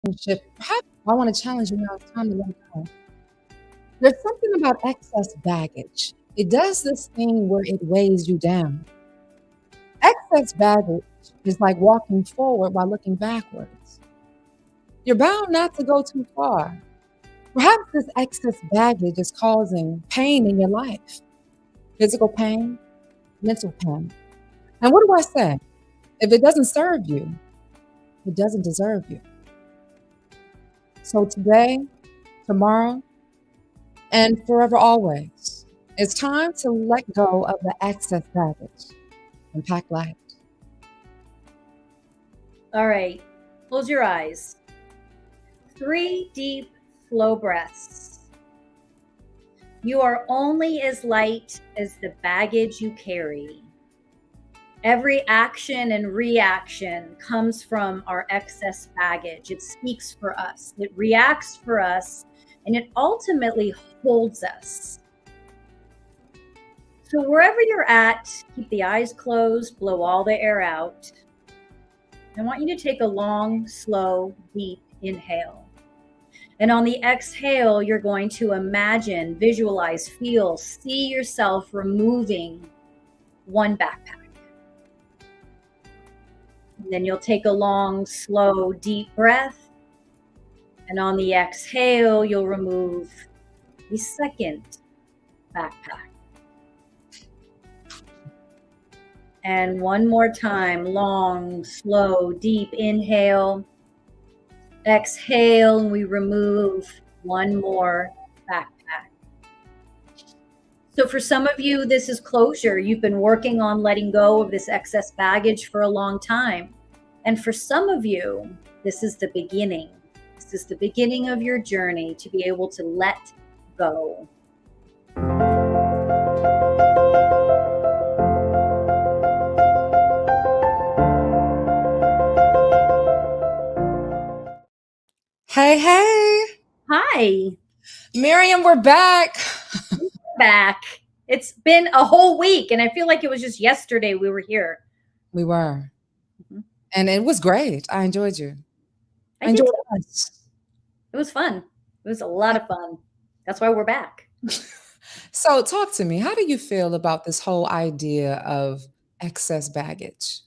relationship, perhaps I want to challenge you now. It's time to let go. There's something about excess baggage. It does this thing where it weighs you down. Excess baggage is like walking forward while looking backwards. You're bound not to go too far. Perhaps this excess baggage is causing pain in your life, physical pain, mental pain. And what do I say? If it doesn't serve you, it doesn't deserve you. So today, tomorrow, and forever always, it's time to let go of the excess baggage and pack light. All right, close your eyes. 3 deep, slow breaths. You are only as light as the baggage you carry. Every action and reaction comes from our excess baggage. It speaks for us, it reacts for us, and it ultimately holds us. So, wherever you're at, keep the eyes closed, blow all the air out. I want you to take a long, slow, deep inhale. And on the exhale, you're going to imagine, visualize, feel, see yourself removing one backpack. And then you'll take a long, slow, deep breath. And on the exhale, you'll remove the second backpack. And one more time, long, slow, deep inhale. Exhale, and we remove one more backpack. So for some of you, this is closure. You've been working on letting go of this excess baggage for a long time. And for some of you, this is the beginning. This is the beginning of your journey to be able to let go. Hey, hey. Hi. Miriam, we're back. Back. It's been a whole week, and I feel like it was just yesterday we were here. We were. And it was great. I enjoyed you. I enjoyed us. It was fun. It was a lot of fun. That's why we're back. So talk to me. How do you feel about this whole idea of excess baggage?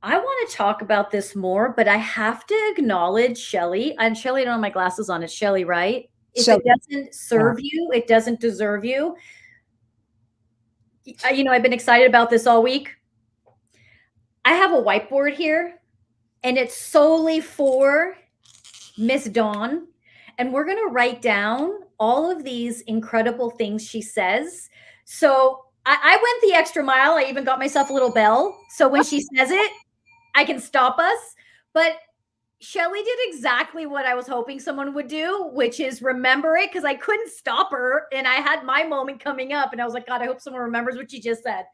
I want to talk about this more, but I have to acknowledge Shelly. And Shelly, I don't have my glasses on. It's Shelly, right? If it doesn't serve you, it doesn't deserve you. I've been excited about this all week. I have a whiteboard here, and it's solely for Miss Dawn. And we're going to write down all of these incredible things she says. So I went the extra mile. I even got myself a little bell. So when she says it, I can stop us. But Shelly did exactly what I was hoping someone would do, which is remember it, because I couldn't stop her. And I had my moment coming up. And I was like, God, I hope someone remembers what she just said.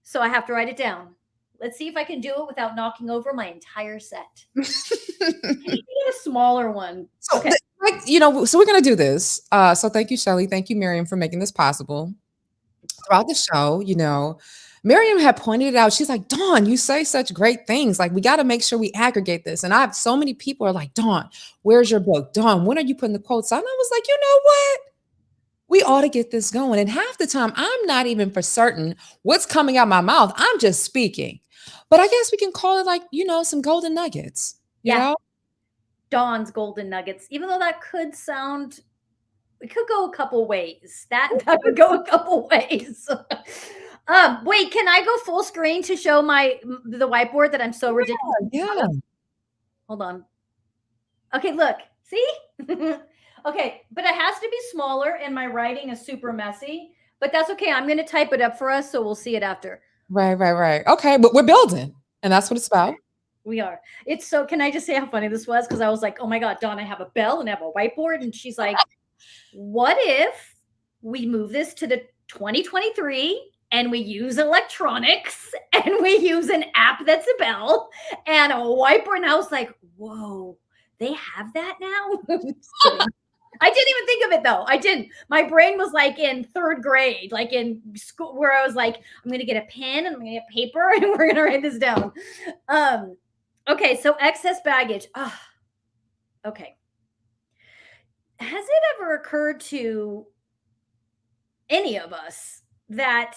So I have to write it down. Let's see if I can do it without knocking over my entire set. A smaller one. So, okay. So we're going to do this. So thank you, Shelly. Thank you, Miriam, for making this possible. Throughout the show, Miriam had pointed it out. She's like, Dawn, you say such great things. Like, we got to make sure we aggregate this. And I have so many people are like, Dawn, where's your book? Dawn, when are you putting the quotes out? And I was like, you know what? We ought to get this going. And half the time, I'm not even for certain what's coming out my mouth. I'm just speaking. But I guess we can call it like, some golden nuggets. You know? Dawn's golden nuggets. Even though that could sound, it could go a couple ways. That would go a couple ways. Wait, can I go full screen to show the whiteboard that I'm so ridiculous? Yeah. Hold on. Okay, look. See? Okay, but it has to be smaller, and my writing is super messy. But that's okay. I'm going to type it up for us, so we'll see it after. Right. Okay, but we're building, and that's what it's about. We are. It's so, can I just say how funny this was? Because I was like, oh my God, Dawn, I have a bell and I have a whiteboard. And she's like, what if we move this to the 2023 and we use electronics and we use an app that's a bell and a whiteboard? And I was like, whoa, they have that now? I didn't even think of it though. I didn't. My brain was like in third grade, like in school, where I was like, I'm going to get a pen and I'm going to get paper and we're going to write this down. Okay, so excess baggage. Okay. Has it ever occurred to any of us that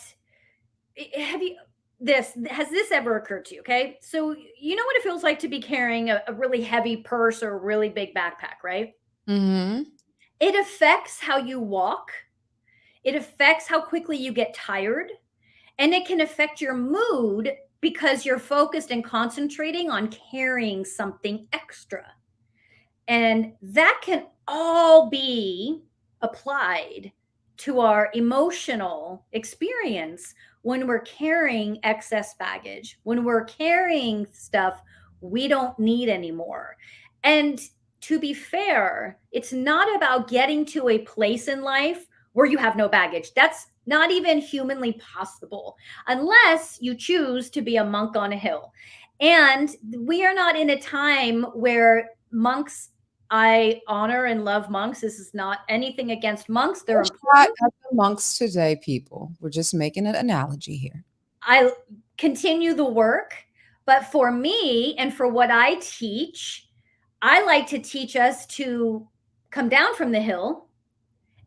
have you this has this ever occurred to you? Okay, so you know what it feels like to be carrying a really heavy purse or a really big backpack, right? Hmm. It affects how you walk, it affects how quickly you get tired, and it can affect your mood because you're focused and concentrating on carrying something extra. And that can all be applied to our emotional experience when we're carrying excess baggage, when we're carrying stuff we don't need anymore. And to be fair, it's not about getting to a place in life where you have no baggage. That's not even humanly possible unless you choose to be a monk on a hill. And we are not in a time where monks, I honor and love monks. This is not anything against monks. They're We're shot important. at the monks today, people. We're just making an analogy here. I continue the work. But for me and for what I teach, I like to teach us to come down from the hill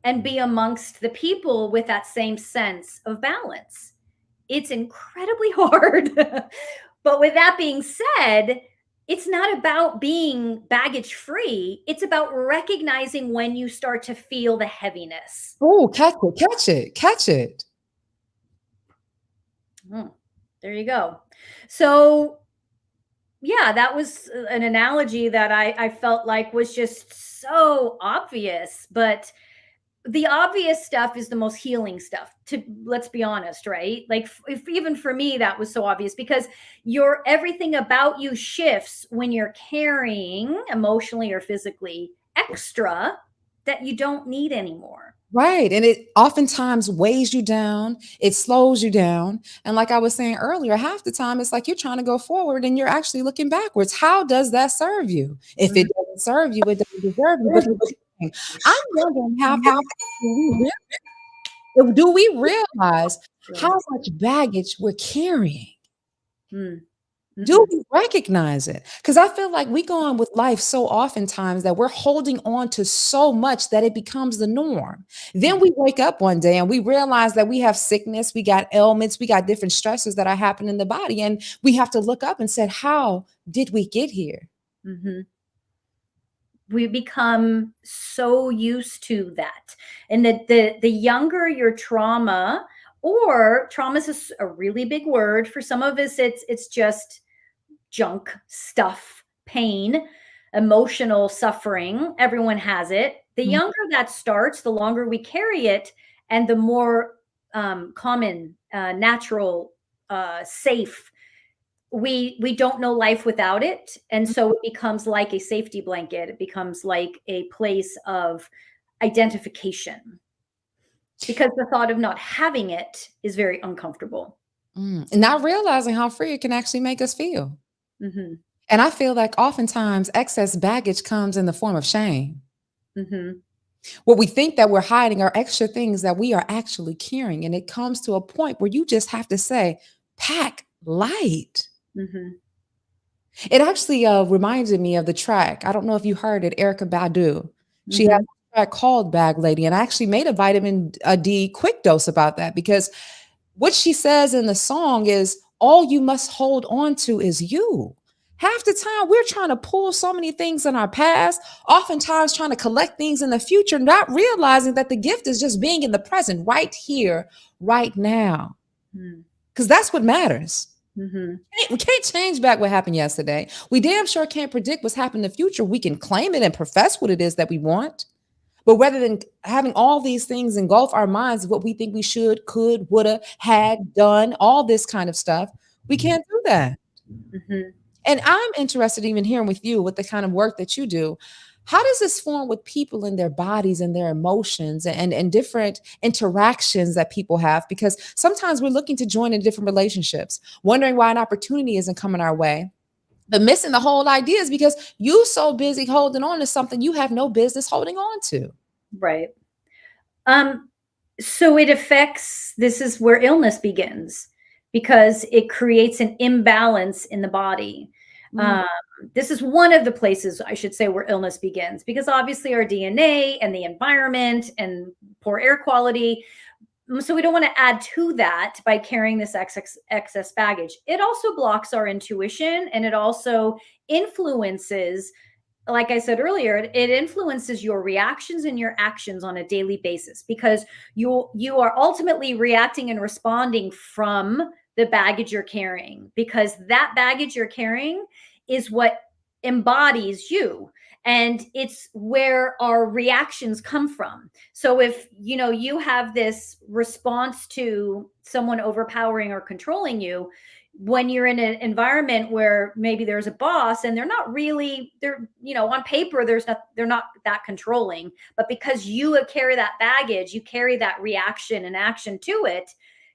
and be amongst the people with that same sense of balance. It's incredibly hard. But with that being said, it's not about being baggage free. It's about recognizing when you start to feel the heaviness. Oh, catch it, catch it, catch it. Mm, there you go. So, yeah, that was an analogy that I felt like was just so obvious. But the obvious stuff is the most healing stuff, to let's be honest, right? Like if even for me that was so obvious because your everything about you shifts when you're carrying emotionally or physically extra that you don't need anymore. Right. And it oftentimes weighs you down, it slows you down. And like I was saying earlier, half the time it's like you're trying to go forward and you're actually looking backwards. How does that serve you? If it doesn't serve you, it doesn't deserve you. But here's the thing, I'm wondering how often do we realize how much baggage we're carrying? Mm. Do Mhm. we recognize it? Because I feel like we go on with life so oftentimes that we're holding on to so much that it becomes the norm. Then we wake up one day and we realize that we have sickness, we got ailments, we got different stresses that are happening in the body. And we have to look up and say, how did we get here? Mhm. We become so used to that. And the younger your trauma, or trauma is a really big word for some of us, it's just junk stuff, pain, emotional suffering. Everyone has it. The Mhm. younger that starts, the longer we carry it, and the more common, natural, safe. We don't know life without it, and so it becomes like a safety blanket. It becomes like a place of identification because the thought of not having it is very uncomfortable. And not realizing how free it can actually make us feel. Hmm. And I feel like oftentimes excess baggage comes in the form of shame. Hmm. What we think that we're hiding are extra things that we are actually carrying. And it comes to a point where you just have to say, pack light. Hmm. It actually reminded me of the track. I don't know if you heard it, Erica Badu. She has Hmm. a track called Bag Lady. And I actually made a vitamin D quick dose about that because what she says in the song is all you must hold on to is you. Half the time, we're trying to pull so many things in our past, oftentimes trying to collect things in the future, not realizing that the gift is just being in the present, right here, right now. Because that's what matters. Hmm. We can't change back what happened yesterday. We damn sure can't predict what's happening in the future. We can claim it and profess what it is that we want. But rather than having all these things engulf our minds of what we think we should, could, woulda, had, done, all this kind of stuff, we can't do that. Hmm. And I'm interested even hearing with you with the kind of work that you do. How does this form with people in their bodies and their emotions and different interactions that people have? Because sometimes we're looking to join in different relationships, wondering why an opportunity isn't coming our way. But missing the whole idea is because you so busy holding on to something you have no business holding on to. Right. Um, so it affects, this is where illness begins because it creates an imbalance in the body. Mm. This is one of the places, I should say, where illness begins, because obviously our DNA and the environment and poor air quality. So we don't want to add to that by carrying this excess baggage. It also blocks our intuition, and it also influences, like I said earlier, it influences your reactions and your actions on a daily basis, because you are ultimately reacting and responding from the baggage you're carrying, because that baggage you're carrying is what embodies you, and it's where our reactions come from. So if you have this response to someone overpowering or controlling you, when you're in an environment where maybe there's a boss and they're on paper, they're not that controlling, but because you carry that baggage, you carry that reaction and action to it,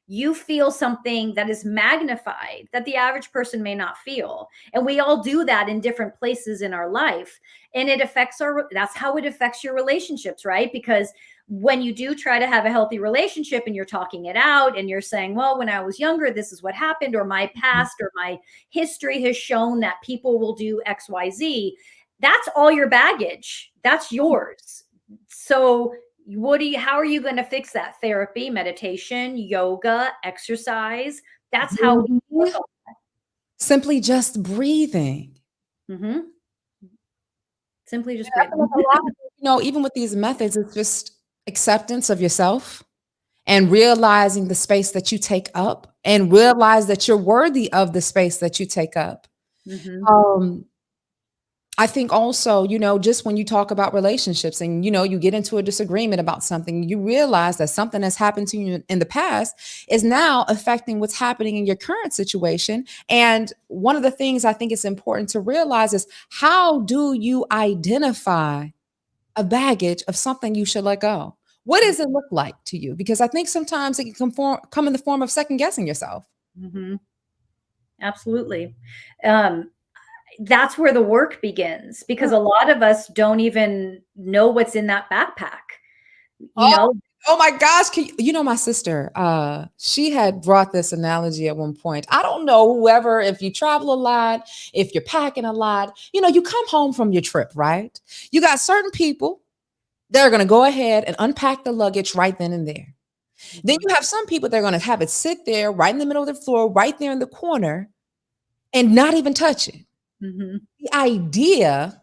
you feel something that is magnified that the average person may not feel. And we all do that in different places in our life. And that's how it affects your relationships, right? Because when you do try to have a healthy relationship and you're talking it out and you're saying, well, when I was younger, this is what happened, or my past or my history has shown that people will do XYZ, that's all your baggage. That's yours. So how are you going to fix that? Therapy, meditation, yoga, exercise. That's how we work on Simply just breathing. that. Simply just I feel breathing. like a lot of, even with these methods, it's just acceptance of yourself and realizing the space that you take up and realize that you're worthy of the space that you take up. Mhm. I think also, just when you talk about relationships and, you get into a disagreement about something, you realize that something that's happened to you in the past is now affecting what's happening in your current situation. And one of the things I think it's important to realize is, how do you identify a baggage of something you should let go? What does it look like to you? Because I think sometimes it can come in the form of second guessing yourself. Mhm. Absolutely. Um, that's where the work begins, because a lot of us don't even know what's in that backpack. You Oh, know, oh my gosh. My sister, she had brought this analogy at one point. I don't know, whoever, if you travel a lot, if you're packing a lot, you come home from your trip, right? You got certain people that are going to go ahead and unpack the luggage right then and there. Then Mhm. you have some people that are going to have it sit there right in the middle of the floor, right there in the corner, and not even touch it. Mhm. The idea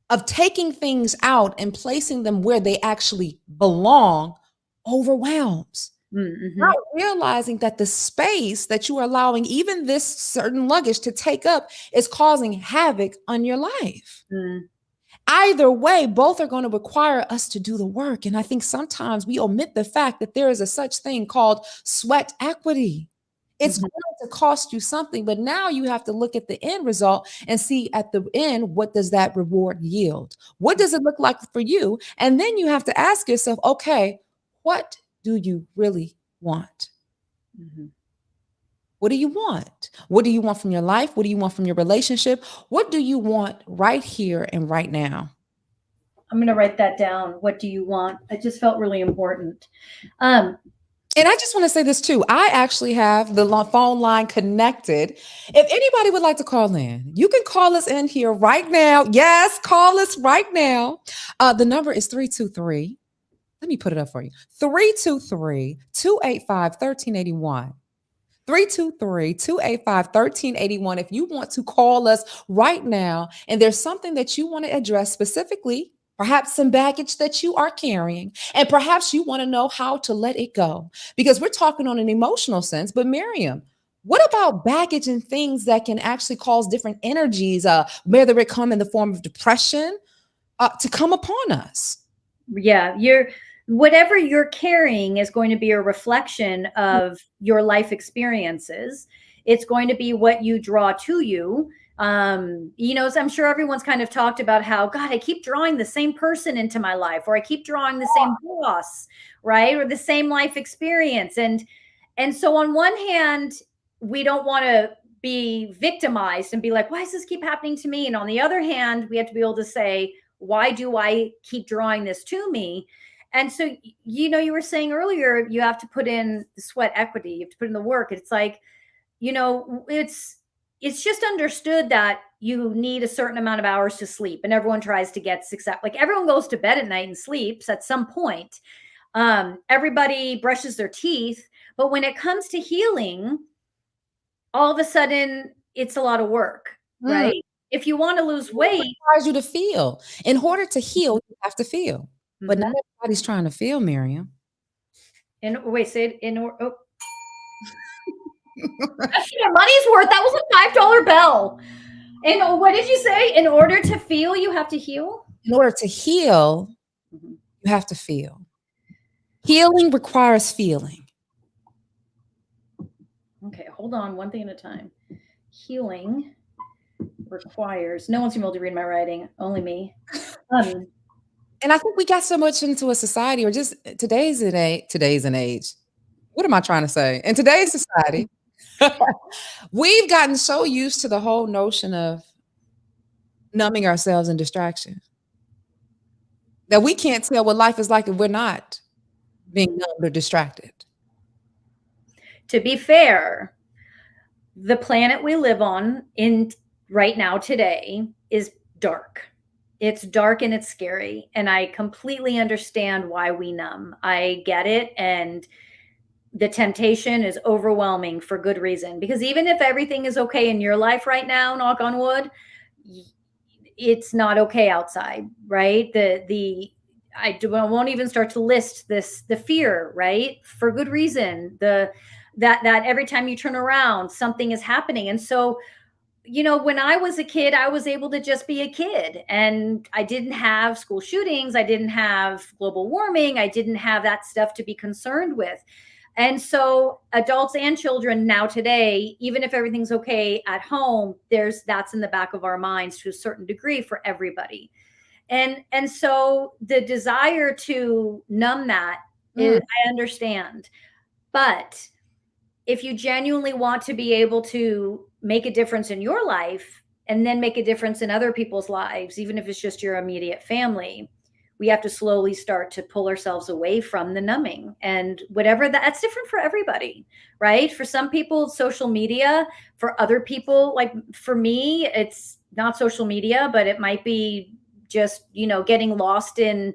of taking things out and placing them where they actually belong overwhelms. Not Mhm. realizing that the space that you are allowing even this certain luggage to take up is causing havoc on your life. Mm. Either way, both are going to require us to do the work. And I think sometimes we omit the fact that there is a such thing called sweat equity. It's Mhm. going to cost you something, but now you have to look at the end result and see at the end, what does that reward yield? What does it look like for you? And then you have to ask yourself, okay, what do you really want? Mhm. What do you want? What do you want from your life? What do you want from your relationship? What do you want right here and right now? I'm going to write that down. What do you want? It just felt really important. Um, And I just want to say this too. I actually have the phone line connected. If anybody would like to call in, you can call us in here right now. Yes, call us right now. The number is 323. Let me put it up for you. 323 285 1381. 323 285 1381. If you want to call us right now and there's something that you want to address specifically, perhaps some baggage that you are carrying, and perhaps you want to know how to let it go, because we're talking on an emotional sense. But Miriam, what about baggage and things that can actually cause different energies, whether it come in the form of depression, to come upon us? yeah, whatever you're carrying is going to be a reflection of your life experiences. It's going to be what you draw to you. So I'm sure everyone's kind of talked about how, God, I keep drawing the same person into my life, or I keep drawing the same boss, right? Or the same life experience. And so on one hand, we don't want to be victimized and be like, why does this keep happening to me? And on the other hand, we have to be able to say, why do I keep drawing this to me? And so, you were saying earlier, you have to put in the sweat equity, you have to put in the work. It's like, it's just understood that you need a certain amount of hours to sleep, and everyone tries to get 6 hours. Like everyone goes to bed at night and sleeps at some point. Everybody brushes their teeth, but when it comes to healing, all of a sudden it's a lot of work, right? If you want to lose weight, It requires you to feel. In order to heal, you have to feel. But not everybody's trying to feel, Miriam. wait, say it in or oh. That's your money's worth. That was a $5 bell. And what did you say? In order to feel, you have to heal? In order to heal, you have to feel. Healing requires feeling. Okay, hold on. One thing at a time. Healing requires, no one's able to read my writing, only me. And I think we got so much into a society, or just today's an age. What am I trying to say? In today's society, we've gotten so used to the whole notion of numbing ourselves in distraction that we can't tell what life is like if we're not being numbed or distracted. To be fair, the planet we live on in right now today is dark. It's dark and it's scary. And I completely understand why we numb. I get it. And the temptation is overwhelming for good reason. Because even if everything is okay in your life right now, knock on wood, it's not okay outside, right? I won't even start to list the fear, right? For good reason. That every time you turn around, something is happening. And so, when I was a kid, I was able to just be a kid, and I didn't have school shootings. I didn't have global warming. I didn't have that stuff to be concerned with. And so adults and children now today, even if everything's okay at home, that's in the back of our minds to a certain degree for everybody. And so the desire to numb that is, I understand. But if you genuinely want to be able to make a difference in your life and then make a difference in other people's lives, even if it's just your immediate family, we have to slowly start to pull ourselves away from the numbing. And whatever that's different for everybody, right? For some people, it's social media. For other people, like for me, it's not social media, but it might be just, getting lost in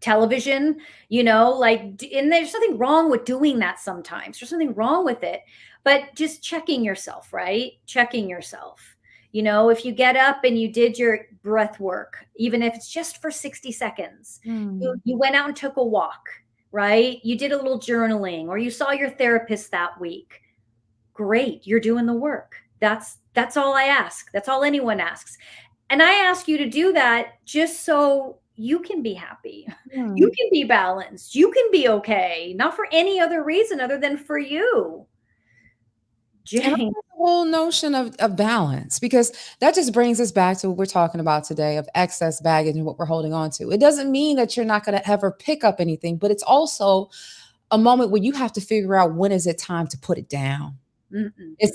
television, and there's something wrong with doing that sometimes. There's something wrong with it. But just checking yourself, right? Checking yourself. If you get up and you did your breath work, even if it's just for 60 seconds, you went out and took a walk, right? You did a little journaling, or you saw your therapist that week. Great. You're doing the work. That's all I ask. That's all anyone asks. And I ask you to do that just so you can be happy. You can be balanced. You can be okay. Not for any other reason other than for you. And the whole notion of balance, because that just brings us back to what we're talking about today, of excess baggage and what we're holding on to. It doesn't mean that you're not going to ever pick up anything, but it's also a moment where you have to figure out, when is it time to put it down?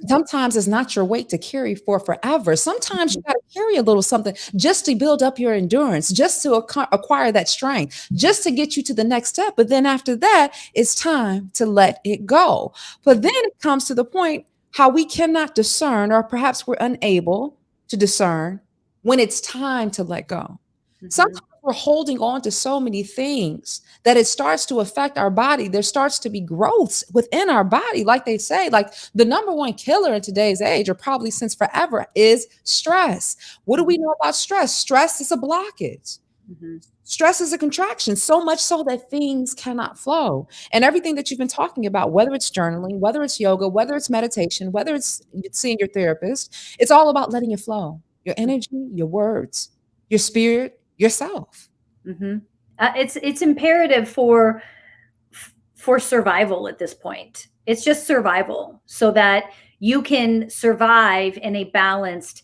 Sometimes it's not your weight to carry for forever. Sometimes you got to carry a little something just to build up your endurance, just to acquire that strength, just to get you to the next step. But then after that, it's time to let it go. But then it comes to the point how we cannot discern, or perhaps we're unable to discern, when it's time to let go. Sometimes we're holding on to so many things that it starts to affect our body. There starts to be growths within our body. Like they say, like the number one killer in today's age, or probably since forever, is stress. What do we know about stress? Stress is a blockage. Stress is a contraction, so much so that things cannot flow. And everything that you've been talking about, whether it's journaling, whether it's yoga, whether it's meditation, whether it's seeing your therapist, it's all about letting it flow. Your energy, your words, your spirit, yourself. It's imperative for survival at this point. It's just survival, so that you can survive in a balanced,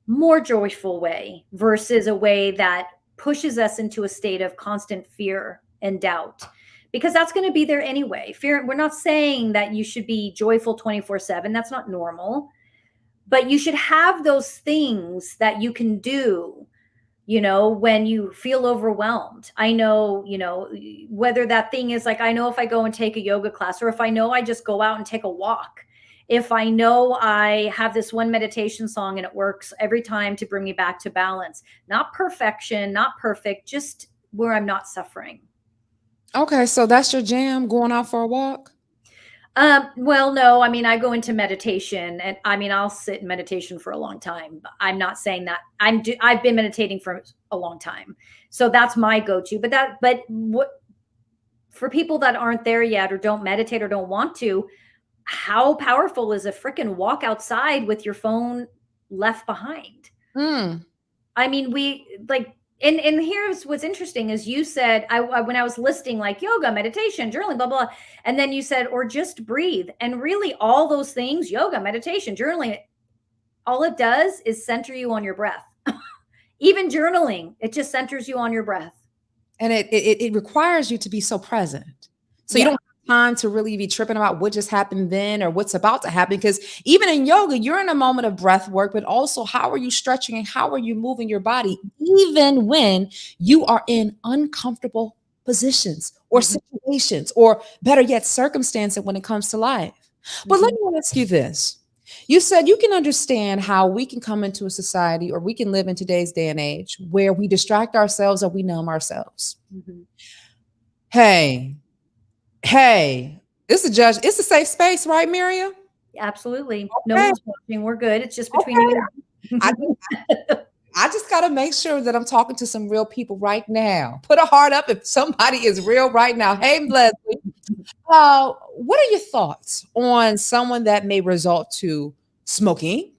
more joyful way, versus a way that pushes us into a state of constant fear and doubt, because that's going to be there anyway. Fear. We're not saying that you should be joyful 24/7. That's not normal, but you should have those things that you can do, when you feel overwhelmed. I know, whether that thing is like, I know if I go and take a yoga class, or if I know I just go out and take a walk If I know I have this one meditation song and it works every time to bring me back to balance, not perfection, not perfect, just where I'm not suffering. Okay, so that's your jam, going out for a walk? Well, no, I mean, I go into meditation and I mean, I'll sit in meditation for a long time. I'm not saying that I've been meditating for a long time. So that's my go-to. But what for people that aren't there yet or don't meditate or don't want to, how powerful is a freaking walk outside with your phone left behind? Mm. I mean, we like, and here's what's interesting is you said when I was listing like yoga, meditation, journaling, blah blah, and then you said or just breathe, and really all those things, yoga, meditation, journaling, all it does is center you on your breath. Even journaling, it just centers you on your breath. And it requires you to be so present. So you Yeah. don't have time to really be tripping about what just happened then or what's about to happen. Because even in yoga, you're in a moment of breath work, but also how are you stretching and how are you moving your body, even when you are in uncomfortable positions or Mhm. situations, or better yet, circumstances when it comes to life. But let Mhm. me ask you this. You said you can understand how we can come into a society or we can live in today's day and age where we distract ourselves or we numb ourselves. Mhm. Hey, hey, it's a judge, it's a safe space, right, Miriam? Absolutely. No Okay, one's watching. We're good. It's just between okay. you and I me. I just gotta make sure that I'm talking to some real people right now. Put a heart up if somebody is real right now. Hey, Leslie, what are your thoughts on someone that may resort to smoking,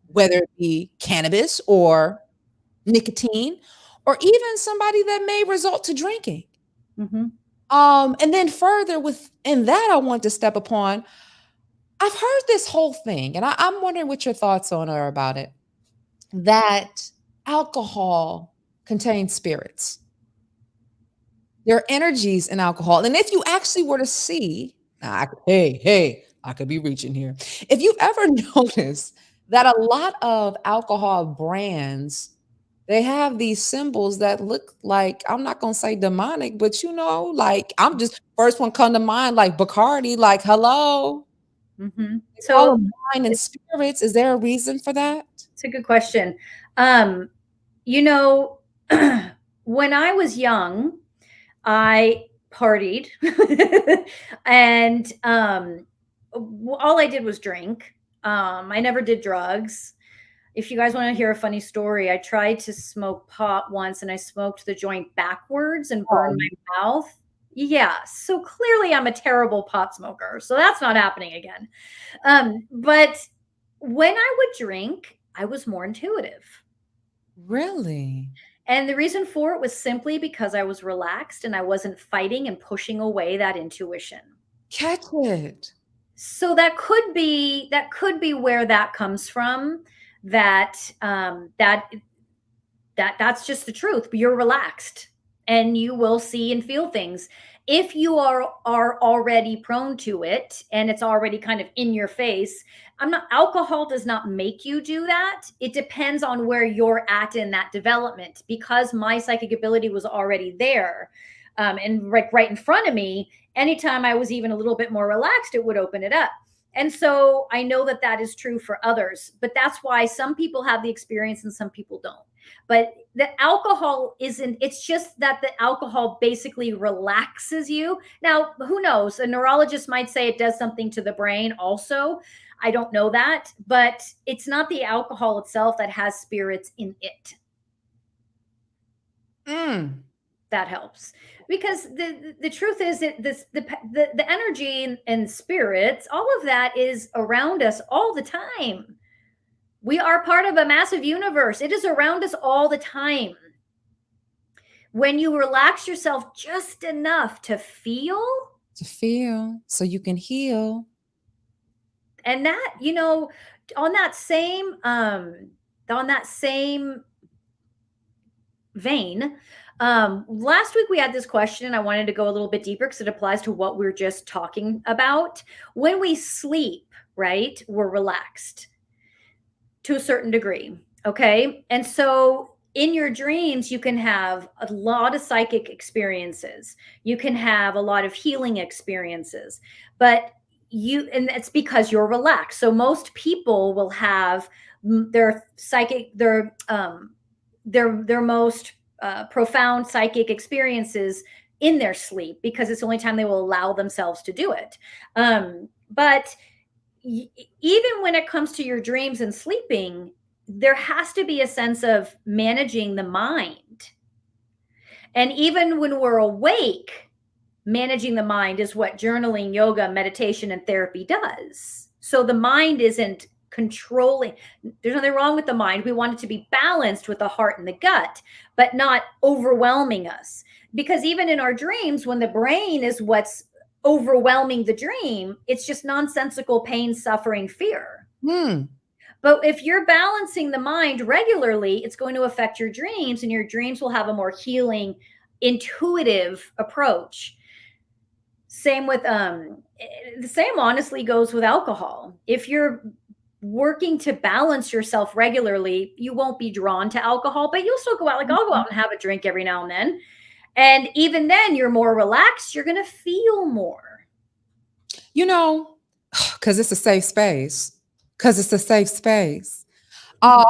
whether it be cannabis or nicotine, or even somebody that may resort to drinking? Mhm. And then further within that, I want to step upon. I've heard this whole thing, and I'm wondering what your thoughts on are about it. That alcohol contains spirits. There are energies in alcohol, and if you actually were to see, hey, I could be reaching here. If you've ever noticed that a lot of alcohol brands, they have these symbols that look like, I'm not gonna say demonic, but like I'm just first one come to mind, like Bacardi, like hello, Mhm. they call So them wine and spirits. Is there a reason for that? it's a good question. Um, you know, when I was young, I partied and all I did was drink. I never did drugs. If you guys want to hear a funny story, I tried to smoke pot once and I smoked the joint backwards and burned Oh, my mouth. Yeah, so clearly I'm a terrible pot smoker. So that's not happening again. But when I would drink, I was more intuitive. really? And the reason for it was simply because I was relaxed and I wasn't fighting and pushing away that intuition. Catch it. So that could be where that comes from. That that's just the truth. You're relaxed and you will see and feel things. If you are already prone to it and it's already kind of in your face, I'm not alcohol does not make you do that. It depends on where you're at in that development because my psychic ability was already there. And right in front of me, anytime I was even a little bit more relaxed, it would open it up. And so I know that that is true for others, but that's why some people have the experience and some people don't. But the alcohol isn't, it's just that the alcohol basically relaxes you. Now, who knows? A neurologist might say it does something to the brain also. I don't know that, but it's not the alcohol itself that has spirits in it. Mm. That helps because the truth is that the energy and spirits, all of that is around us all the time. We are part of a massive universe. It is around us all the time. When you relax yourself just enough to feel, To feel so you can heal. and that, on that same on that same vein, last week we had this question and I wanted to go a little bit deeper because it applies to what we're just talking about. When we sleep, right, we're relaxed to a certain degree. Okay. And so in your dreams, you can have a lot of psychic experiences, you can have a lot of healing experiences, but and it's because you're relaxed. So most people will have their psychic, their most profound psychic experiences in their sleep, because it's the only time they will allow themselves to do it. But even when it comes to your dreams and sleeping, there has to be a sense of managing the mind. And even when we're awake, managing the mind is what journaling, yoga, meditation, and therapy does. So the mind isn't controlling. There's nothing wrong with the mind. We want it to be balanced with the heart and the gut, but not overwhelming us. Because even in our dreams, when the brain is what's overwhelming the dream, it's just nonsensical pain, suffering, fear. But if you're balancing the mind regularly, it's going to affect your dreams, and your dreams will have a more healing, intuitive approach. Same with the same honestly goes with alcohol. If you're working to balance yourself regularly, you won't be drawn to alcohol, but you'll still go out. Like, I'll go out and have a drink every now and then. And even then, you're more relaxed. You're going to feel more. You know, because it's a safe space. Because it's a safe space. I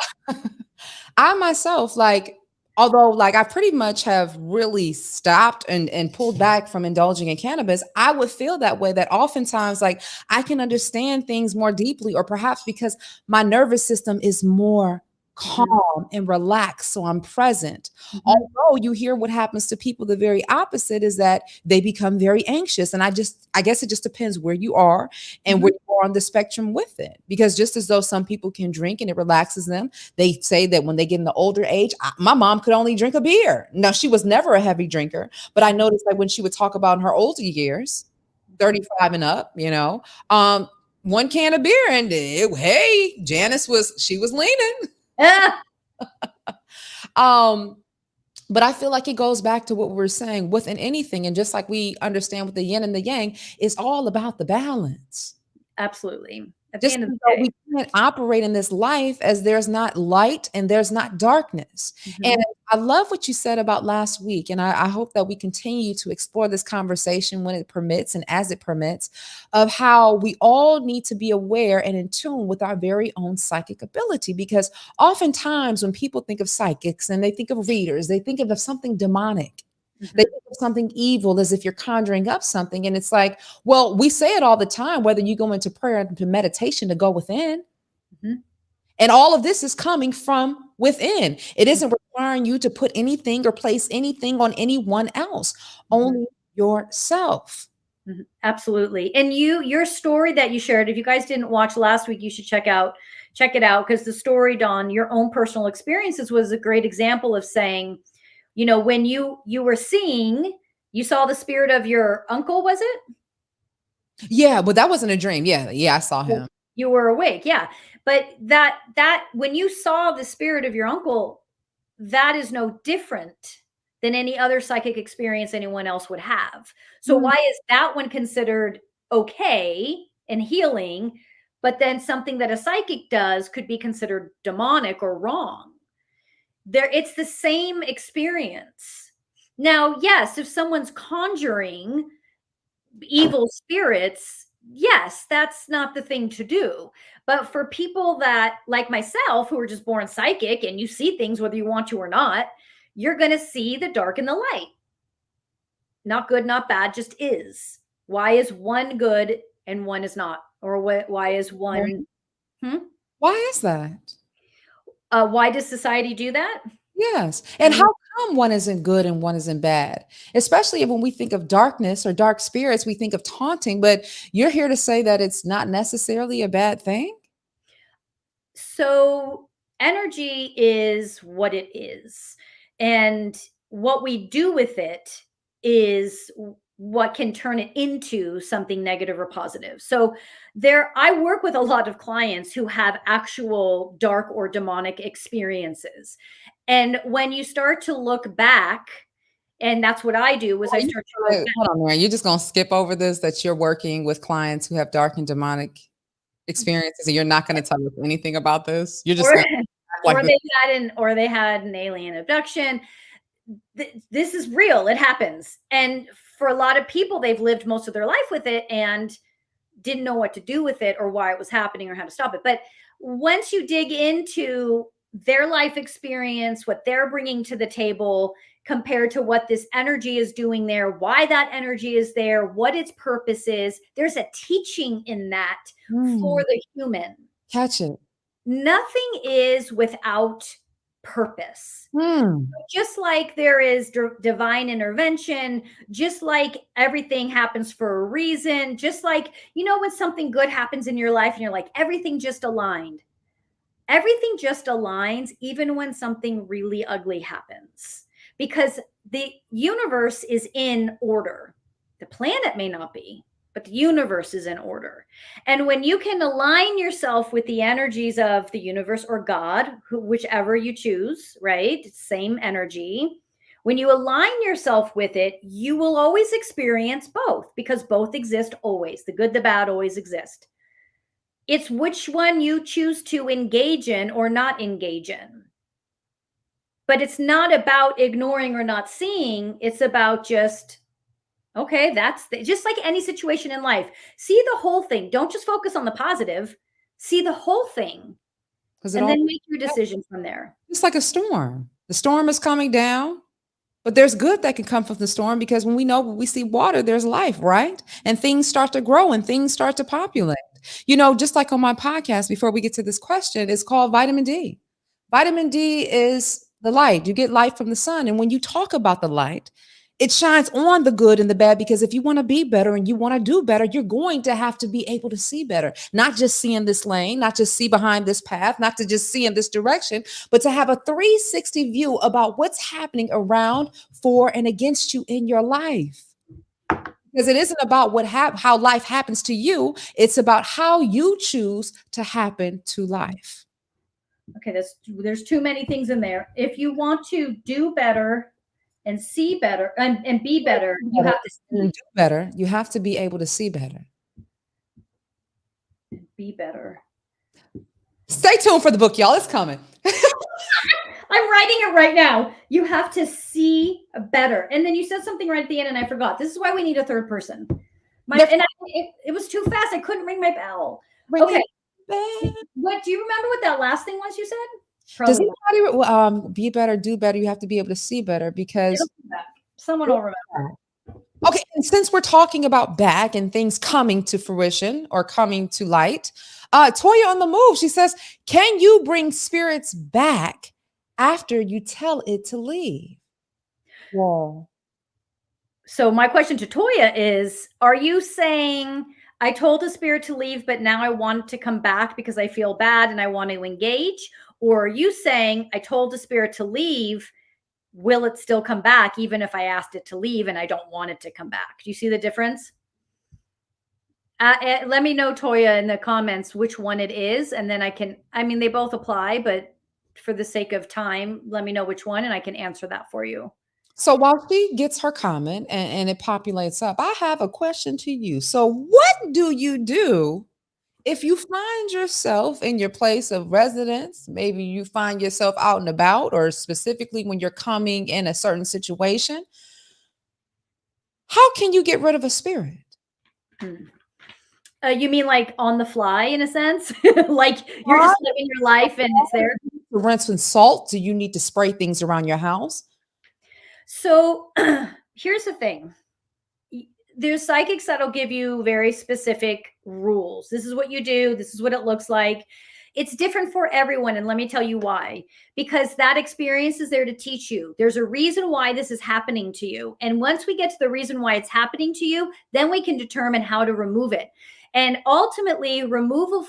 myself, like, although like I pretty much have really stopped and pulled back from indulging in cannabis, I would feel that way, that oftentimes like I can understand things more deeply, or perhaps because my nervous system is more calm and relaxed, so I'm present. Although you hear what happens to people, the very opposite is that they become very anxious. And I guess it just depends where you are and where you are on the spectrum with it. Because just as though some people can drink and it relaxes them, they say that when they get in the older age, my mom could only drink a beer. No, she was never a heavy drinker, but I noticed that when she would talk about in her older years, 35 and up, one can of beer, and hey, Janice she was leaning. But I feel like it goes back to what we were saying within anything. And just like we understand with the yin and the yang, it's all about the balance. Absolutely. At Just the end of the day, we can't operate in this life as there's not light and there's not darkness. And I love what you said about last week. And I hope that we continue to explore this conversation when it permits and as it permits, of how we all need to be aware and in tune with our very own psychic ability. Because oftentimes when people think of psychics and they think of readers, they think of something demonic. They think of something evil, as if you're conjuring up something. And it's like, well, we say it all the time, whether you go into prayer and to meditation to go within. And all of this is coming from within. It isn't requiring you to put anything or place anything on anyone else, only yourself. Absolutely. And your story that you shared, if you guys didn't watch last week, you should check it out, because the story, Dawn, your own personal experiences, was a great example of saying, when you were seeing, you saw the spirit of your uncle, was it? Yeah, but that wasn't a dream. Yeah, I saw him. You were awake, yeah. But that when you saw the spirit of your uncle, that is no different than any other psychic experience anyone else would have. So why is that one considered okay and healing, but then something that a psychic does could be considered demonic or wrong? It's the same experience. Now, yes, if someone's conjuring evil spirits, yes, that's not the thing to do. But for people that, like myself, who are just born psychic, and you see things whether you want to or not, you're going to see the dark and the light. Not good, not bad, just is. Why is one good and one is not? Or why is one? Why is that? Why does society do that? Yes. And how come one isn't good and one isn't bad? Especially when we think of darkness or dark spirits, we think of taunting, but you're here to say that it's not necessarily a bad thing? So energy is what it is. And what we do with it is what can turn it into something negative or positive. So I work with a lot of clients who have actual dark or demonic experiences. And when you start to look back, and that's what I do, was I start to look back. Hold on, Mary. You're just going to skip over this, that you're working with clients who have dark and demonic experiences, and you're not going to tell us anything about this? You're just or they had an alien abduction. This is real. It happens. And for a lot of people, they've lived most of their life with it, and didn't know what to do with it or why it was happening or how to stop it. But once you dig into their life experience, what they're bringing to the table compared to what this energy is doing there, why that energy is there, what its purpose is, there's a teaching in that for the human. Catch it. Nothing is without purpose. Mm. Just like there is divine intervention, just like everything happens for a reason, just like, you know, when something good happens in your life and you're like, everything just aligned. Everything just aligns, even when something really ugly happens, because the universe is in order. The planet may not be, but the universe is in order. And when you can align yourself with the energies of the universe or God, whichever you choose, right? Same energy. When you align yourself with it, you will always experience both, because both exist always. The good, the bad always exist. It's which one you choose to engage in or not engage in. But it's not about ignoring or not seeing. It's about just, okay, just like any situation in life. See the whole thing. Don't just focus on the positive. See the whole thing. And then make your decision from there. It's like a storm. The storm is coming down, but there's good that can come from the storm, because when we see water, there's life, right? And things start to grow and things start to populate. You know, just like on my podcast, before we get to this question, it's called vitamin D. Vitamin D is the light. You get light from the sun. And when you talk about the light, it shines on the good and the bad, because if you want to be better and you want to do better, you're going to have to be able to see better, not just see in this lane, not just see behind this path, not to just see in this direction, but to have a 360 view about what's happening around, for, and against you in your life. Because it isn't about how life happens to you. It's about how you choose to happen to life. Okay, there's too many things in there. If you want to do better and see better and be better, you have to do better. You have to be able to see better. Be better. Stay tuned for the book, y'all. It's coming. I'm writing it right now. You have to see better. And then you said something right at the end and I forgot. This is why we need a third person. It was too fast. I couldn't ring my bell. Okay. What do you remember what that last thing was you said? Probably. Does anybody be better, do better? You have to be able to see better, because someone will remember. Okay, and since we're talking about back and things coming to fruition or coming to light, Toya on the move, she says, can you bring spirits back after you tell it to leave? Whoa. So my question to Toya is, are you saying I told a spirit to leave, but now I want it to come back because I feel bad and I want to engage? Or are you saying I told a spirit to leave, will it still come back even if I asked it to leave and I don't want it to come back? Do you see the difference? Let me know, Toya, in the comments which one it is, and then they both apply, but for the sake of time, let me know which one and I can answer that for you. So while she gets her comment and it populates up, I have a question to you. So what do you do if you find yourself in your place of residence? Maybe you find yourself out and about, or specifically when you're coming in a certain situation. How can you get rid of a spirit? You mean like on the fly, in a sense? Like you're just living your life and it's there? Rinse with salt? Do you need to spray things around your house? So here's the thing. There's psychics that'll give you very specific rules. This is what you do. This is what it looks like. It's different for everyone. And let me tell you why. Because that experience is there to teach you. There's a reason why this is happening to you. And once we get to the reason why it's happening to you, then we can determine how to remove it. And ultimately, removal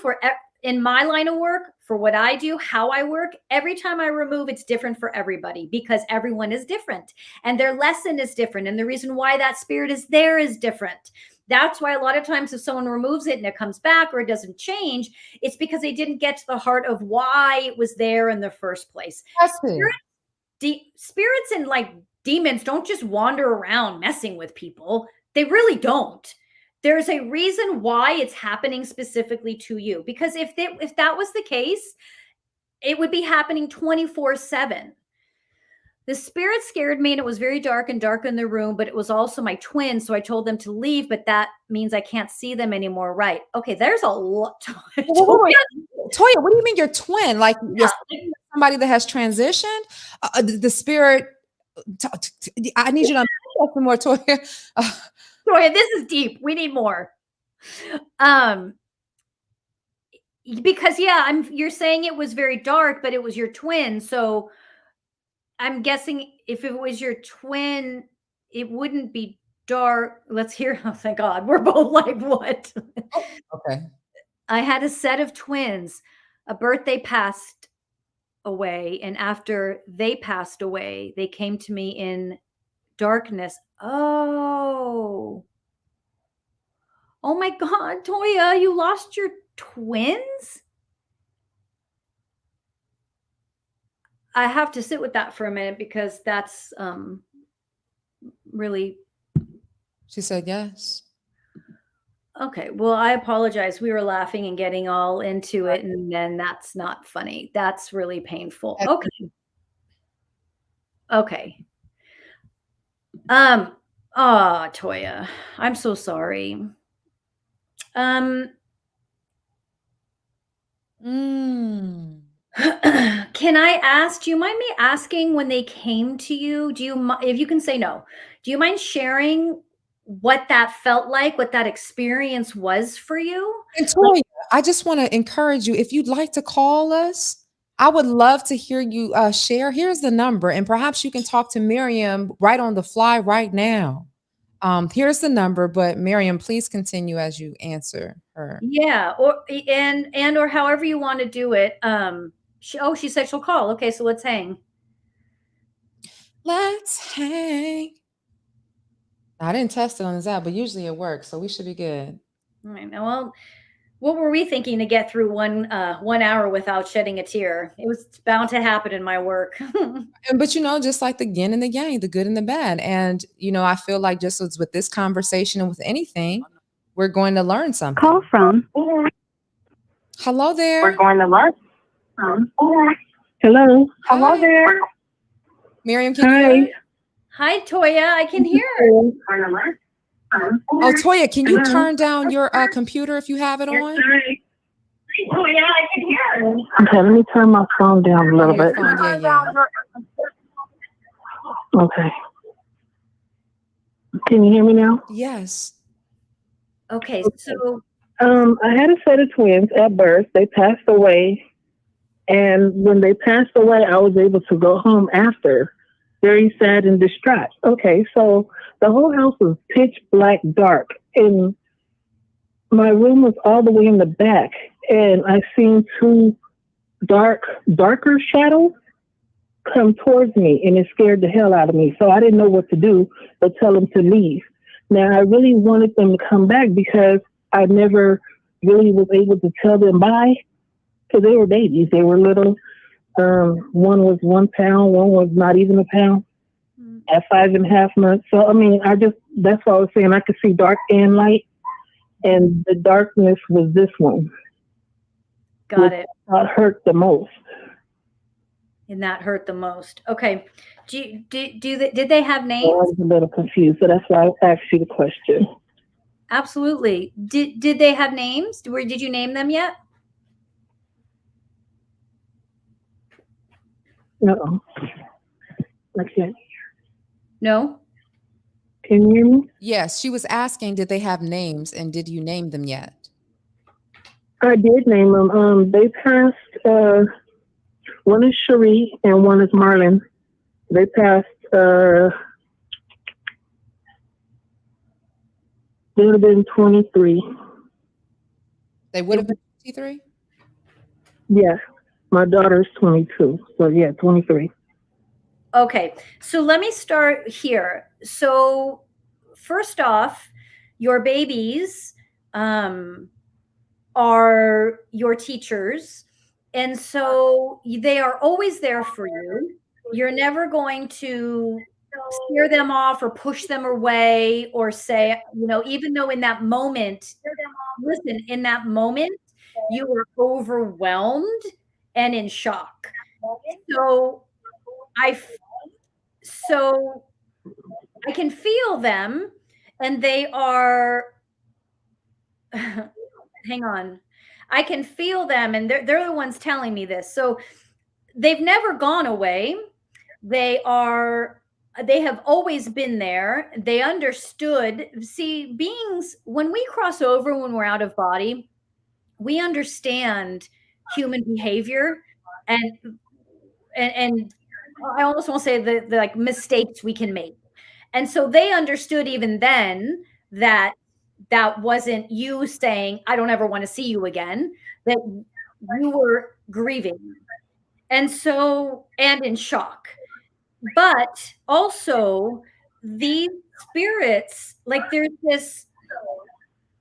in my line of work, for what I do, how I work, every time I remove, it's different for everybody, because everyone is different and their lesson is different. And the reason why that spirit is there is different. That's why a lot of times if someone removes it and it comes back or it doesn't change, it's because they didn't get to the heart of why it was there in the first place. Spirits and like demons don't just wander around messing with people. They really don't. There's a reason why it's happening specifically to you. Because if that was the case, it would be happening 24/7. The spirit scared me and it was very dark and dark in the room, but it was also my twin. So I told them to leave, but that means I can't see them anymore. Right. Okay. There's a lot. Wait, Toya, what do you mean your twin? Like somebody that has transitioned? The spirit. I need you to unpack some more, Toya. Toya, this is deep. We need more. Because you're saying it was very dark, but it was your twin. So I'm guessing if it was your twin, it wouldn't be dark. Let's hear. Oh, thank God. We're both like, what? Okay. I had a set of twins. A birthday passed away. And after they passed away, they came to me in darkness. Oh my God, Toya, you lost your twins? I have to sit with that for a minute because that's really. She said yes. Okay, well, I apologize. We were laughing and getting all into it, and then that's not funny. That's really painful. Okay. Toya, I'm so sorry. Can I ask, do you mind me asking when they came to you? If you can say no, do you mind sharing what that felt like, what that experience was for you? And Toya, I just want to encourage you, if you'd like to call us, I would love to hear you share. Here's the number, and perhaps you can talk to Miriam right on the fly right now. Here's the number, but Miriam, please continue as you answer her. Yeah, or however you want to do it. She said she'll call. Okay, so let's hang. Let's hang. I didn't test it on this app, but usually it works, so we should be good. All right. Well, what were we thinking to get through 1 hour without shedding a tear? It was bound to happen in my work. But just like the yin and the yang, the good and the bad. And I feel like just as with this conversation and with anything, we're going to learn something. Call from. Hello there. We're going to learn. Hello. Hi. Hello there. Miriam, can you hear? Hi, Toya. I can hear. Oh, Toya, can you turn down your computer if you have it on? Oh, yeah, I can hear. Okay, let me turn my phone down a little bit. Yeah. Okay. Can you hear me now? Yes. Okay, so I had a set of twins at birth. They passed away. And when they passed away, I was able to go home after. Very sad and distraught. Okay, so the whole house was pitch black dark. And my room was all the way in the back. And I seen two darker shadows come towards me. And it scared the hell out of me. So I didn't know what to do but tell them to leave. Now, I really wanted them to come back because I never really was able to tell them bye. Because they were babies. They were little. One was 1 pound. One was not even a pound at 5.5 months. So, I mean, that's why I was saying I could see dark and light. And the darkness was this one. Got it. That hurt the most. And that hurt the most. Okay. Did they have names? I was a little confused. So that's why I asked you the question. Absolutely. Did they have names? Did you name them yet? No. I can't. No? Can you hear me? Yes, she was asking, did they have names, and did you name them yet? I did name them. They passed. One is Cherie and one is Marlon. They passed. They would have been 23. They would have been 23? Yeah. My daughter's 22. So, yeah, 23. Okay. So let me start here. So first off, your babies are your teachers. And so they are always there for you. You're never going to scare them off or push them away or say, even though in that moment, in that moment, you were overwhelmed and in shock. So So I can feel them, and they are, hang on. I can feel them, and they're the ones telling me this. So they've never gone away. They have always been there. They understood. See, beings, when we cross over, when we're out of body, we understand human behavior, and I almost won't say the like mistakes we can make. And so they understood even then that that wasn't you saying, I don't ever want to see you again, that you were grieving. And so, and in shock. But also, these spirits, like there's this,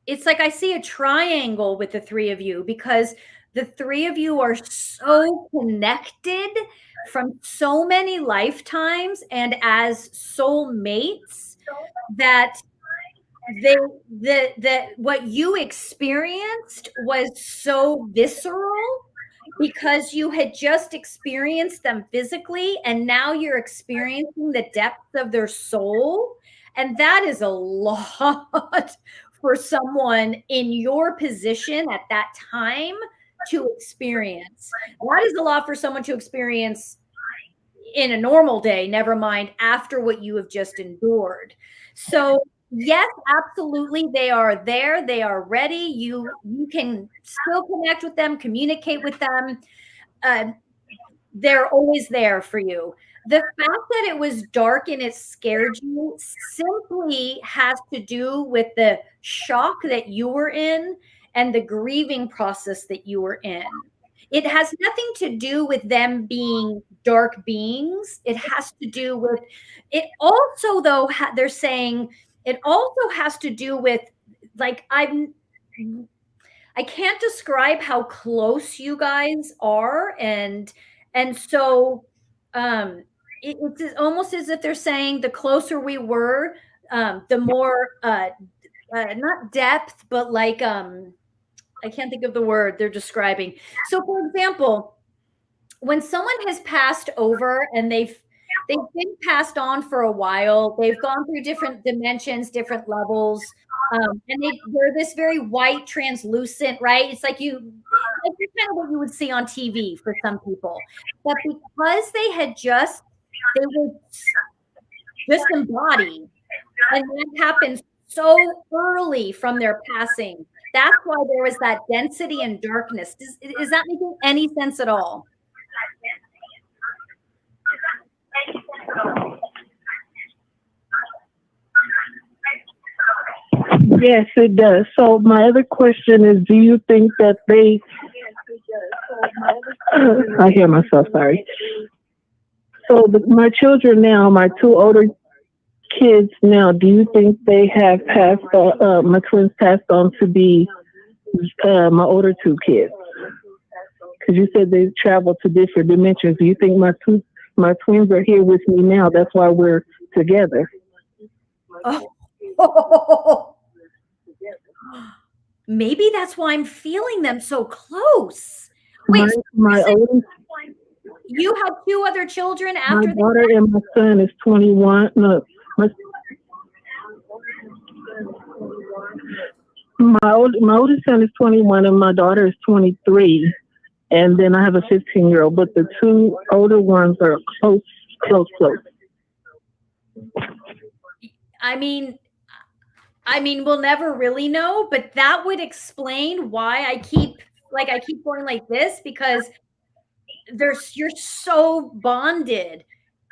it's like I see a triangle with the three of you, because the three of you are so connected from so many lifetimes and as soul mates, that what you experienced was so visceral, because you had just experienced them physically, and now you're experiencing the depths of their soul. And that is a lot for someone in your position at that time to experience. That is a lot for someone to experience in a normal day, never mind after what you have just endured. So yes, absolutely, they are there, they are ready. You can still connect with them, communicate with them. They're always there for you. The fact that it was dark and it scared you simply has to do with the shock that you were in and the grieving process that you were in. It has nothing to do with them being dark beings. It has to do with it also, though, they're saying it also has to do with, like, I can't describe how close you guys are, and so it's almost as if they're saying the closer we were, the more not depth, but like I can't think of the word they're describing. So, for example, when someone has passed over and they've been passed on for a while, they've gone through different dimensions, different levels, and they're this very white, translucent, right? It's like kind of what you would see on TV for some people. But because they were just embodied, and that happens so early from their passing, that's why there was that density and darkness. Is that making any sense at all? Yes, it does. So my other question is, do you think that they? I hear myself. Sorry. So my children now, my two older kids now, do you think they have passed? My twins passed on to be my older two kids? Because you said they traveled to different dimensions. Do you think my twins are here with me now? That's why we're together. Oh. Maybe that's why I'm feeling them so close. Wait, my oldest. You have two other children after my daughter and my son is 21. No, my oldest son is 21 and my daughter is 23. And then I have a 15-year-old, but the two older ones are close. I mean, we'll never really know, but that would explain why I keep going like this, because you're so bonded.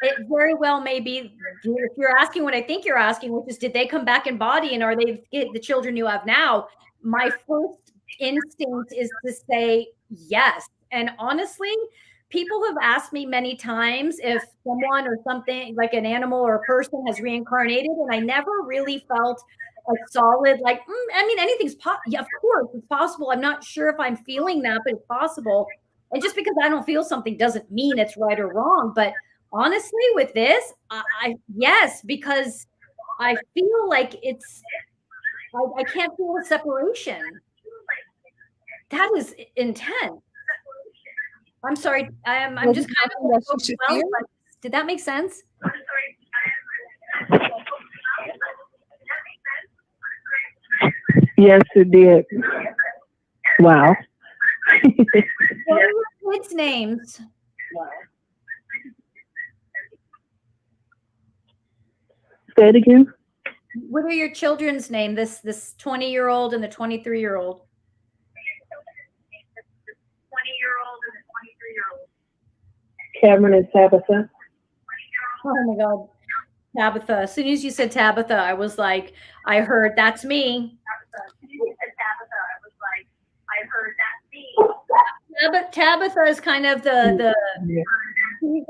It very well may be, if you're asking what I think you're asking, which is, did they come back in body, and are they the children you have now? My first instinct is to say yes. And honestly, people have asked me many times if someone or something, like an animal or a person, has reincarnated, and I never really felt a solid, like, I mean, anything's possible. Yeah, of course it's possible. I'm not sure if I'm feeling that, but it's possible. And just because I don't feel something doesn't mean it's right or wrong. But honestly, with this, yes, because I feel like I can't feel a separation. That is intense. I'm sorry. I'm just kind of overwhelmed. Did that make sense? Yes, it did. Wow. What are your kids' names? Say it again. What are your children's name? This 20-year-old and the 23-year-old. Cameron and Tabitha. Oh my God. Tabitha. As soon as you said Tabitha, I was like, I heard that's me. Tabitha is kind of she's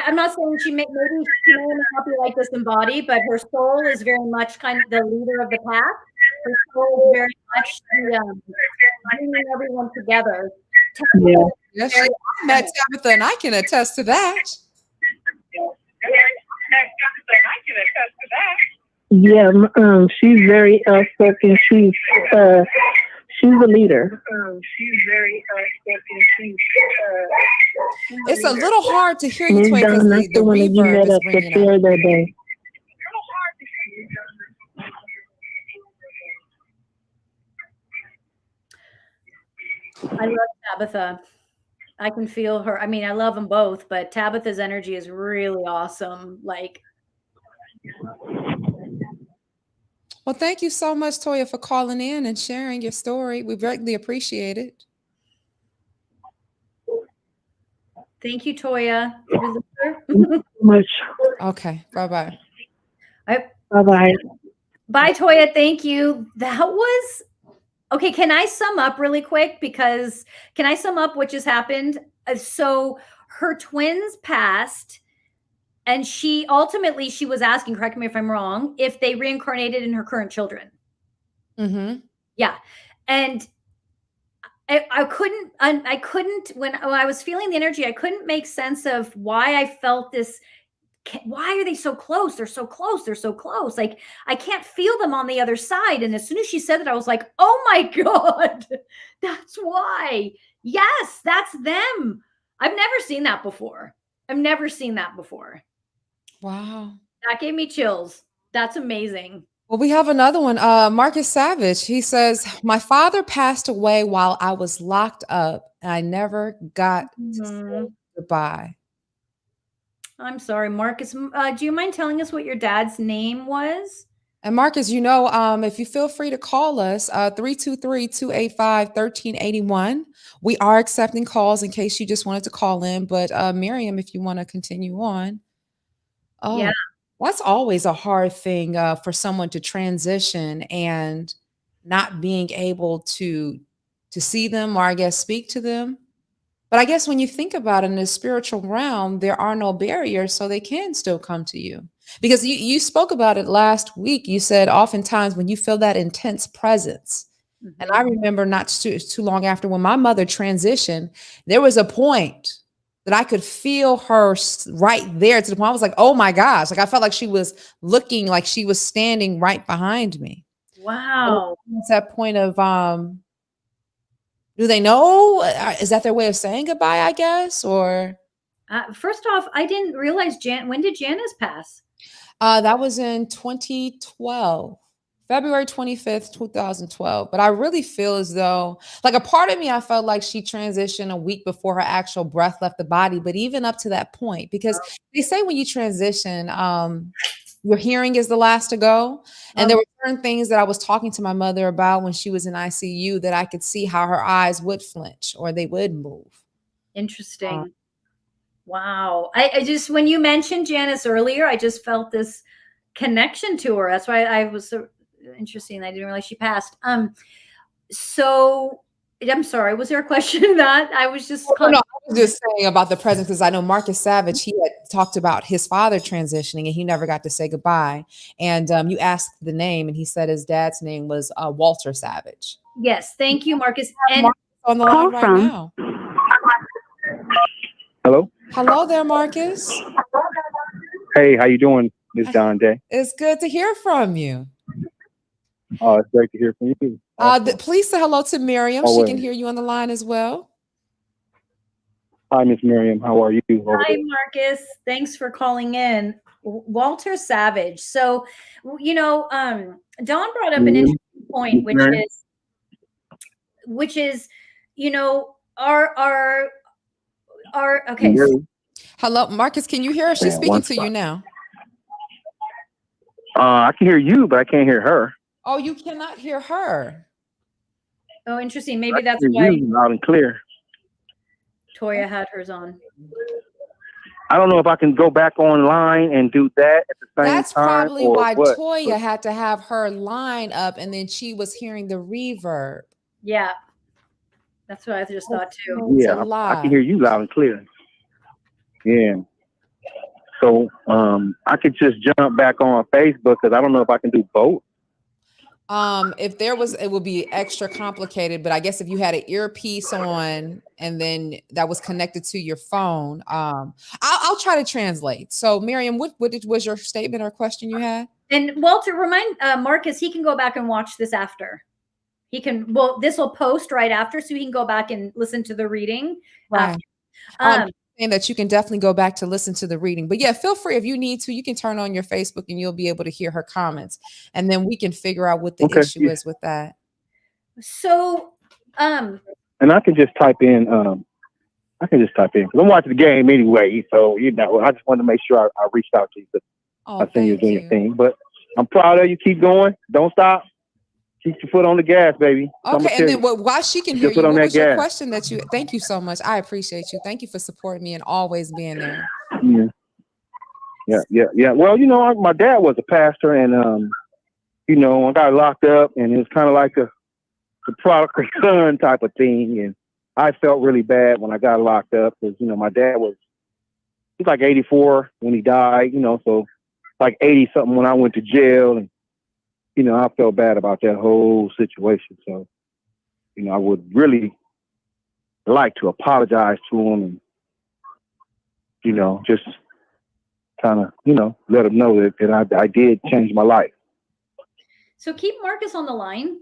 I'm not saying she maybe she may not be like this in body, but her soul is very much kind of the leader of the pack. Her soul is very much bringing everyone together. Yeah. Yes, I met Tabitha, and I can attest to that. Yeah, she's very outspoken. She's a leader. She's very outspoken. It's a little hard to hear you, Toy, because That's the one that you reverb met is up to ringing share out. that day. I love Tabitha. I can feel her. I mean, I love them both, but Tabitha's energy is really awesome. Like, Well, thank you so much, Toya, for calling in and sharing your story. We greatly appreciate it. thank you, Toya. Much. Okay, bye-bye. Bye-bye. Bye, Toya. Thank you. That was okay. Can I sum up really quick? Because can I sum up what just happened? So her twins passed, and she was asking, correct me if I'm wrong, if they reincarnated in her current children. Mm-hmm. Yeah. And I couldn't, when I was feeling the energy, I couldn't make sense of why I felt this. Why are they so close? They're so close. They're so close. Like, I can't feel them on the other side. And as soon as she said that, I was like, oh my God, that's why. Yes, that's them. I've never seen that before. Wow. That gave me chills. That's amazing. Well, we have another one. Marcus Savage. He says, my father passed away while I was locked up, and I never got to say goodbye. I'm sorry, Marcus. Do you mind telling us what your dad's name was? And Marcus, if you feel free to call us, 323-285-1381. We are accepting calls in case you just wanted to call in. But Miriam, if you want to continue on. Oh, yeah. That's always a hard thing for someone to transition and not being able to see them, or I guess speak to them. But I guess when you think about it, in the spiritual realm, there are no barriers, so they can still come to you. Because you spoke about it last week. You said oftentimes when you feel that intense presence, and I remember not too long after when my mother transitioned, there was a point that I could feel her right there to the point I was like, oh my gosh. Like, I felt like she was looking like she was standing right behind me. Wow. It's that point of, do they know? Is that their way of saying goodbye, I guess? Or first off, I didn't realize when did Janice pass? That was in 2012. February 25th, 2012. But I really feel as though, like, a part of me, I felt like she transitioned a week before her actual breath left the body. But even up to that point, because they say when you transition, your hearing is the last to go. And there were certain things that I was talking to my mother about when she was in ICU that I could see how her eyes would flinch or they would move. Interesting. Wow. I just, when you mentioned Janice earlier, I just felt this connection to her. That's why I was so interesting. I didn't realize she passed. So I'm sorry. Was there a question in that? I was just I was just saying about the present, because I know Marcus Savage, he had talked about his father transitioning and he never got to say goodbye. And you asked the name, and he said his dad's name was Walter Savage. Yes, thank you, Marcus. And Marcus on the line right now. Hello there, Marcus. Hey, how you doing, Ms. Don Day? It's good to hear from you. Oh, it's great to hear from you. Please say hello to Miriam. She can hear you on the line as well. Hi, Miss Miriam. How are you? Hi, Marcus. Thanks for calling in. Walter Savage. So, Dawn brought up an interesting point, which is, our okay. Hello, Marcus, can you hear her? She's speaking to you now. I can hear you, but I can't hear her. Oh, you cannot hear her. Oh, interesting. Maybe I that's hear why you loud and clear. Toya had hers on. I don't know if I can go back online and do that at the same time. That's probably or why what. Toya had to have her line up, and then she was hearing the reverb. Yeah. That's what I just thought too. Yeah, I can hear you loud and clear. Yeah. So I could just jump back on Facebook because I don't know if I can do both. If there was, it would be extra complicated, but I guess if you had an earpiece on and then that was connected to your phone, I'll try to translate. So Miriam, what was your statement or question you had? And Walter, remind Marcus, he can go back and watch this after. He can, well, this will post right after, so he can go back and listen to the reading. Right. And that you can definitely go back to listen to the reading. But yeah, feel free if you need to, you can turn on your Facebook and you'll be able to hear her comments. And then we can figure out what the issue is with that. So, and I can just type in, because I'm watching the game anyway. So, I just wanted to make sure I reached out to you. I think you're doing your thing. But I'm proud of you. Keep going. Don't stop. Keep your foot on the gas, baby. Okay, and then while she can hear you, what was your question that you? Thank you so much. I appreciate you. Thank you for supporting me and always being there. Yeah. Well, my dad was a pastor, and I got locked up, and it was kind of like the prodigal son type of thing, and I felt really bad when I got locked up because my dad was like 84 when he died, so like 80 something when I went to jail, and I felt bad about that whole situation. So, I would really like to apologize to him and, just kind of, let him know that I did change my life. So keep Marcus on the line.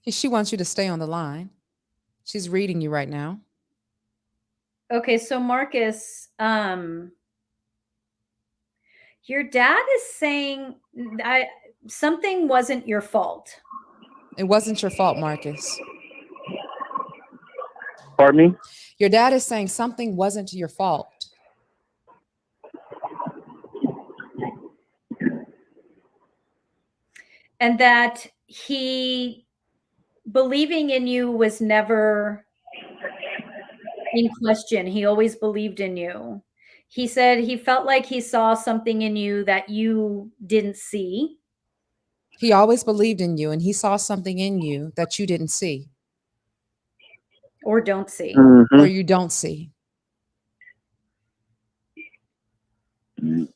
She wants you to stay on the line. She's reading you right now. Okay, so Marcus, your dad is saying something wasn't your fault. It wasn't your fault, Marcus. Pardon me? Your dad is saying something wasn't your fault. And that he believing in you was never in question. He always believed in you. He said he felt like he saw something in you that you didn't see. He always believed in you, and he saw something in you that you didn't see. Or don't see. Mm-hmm. Or you don't see. I'm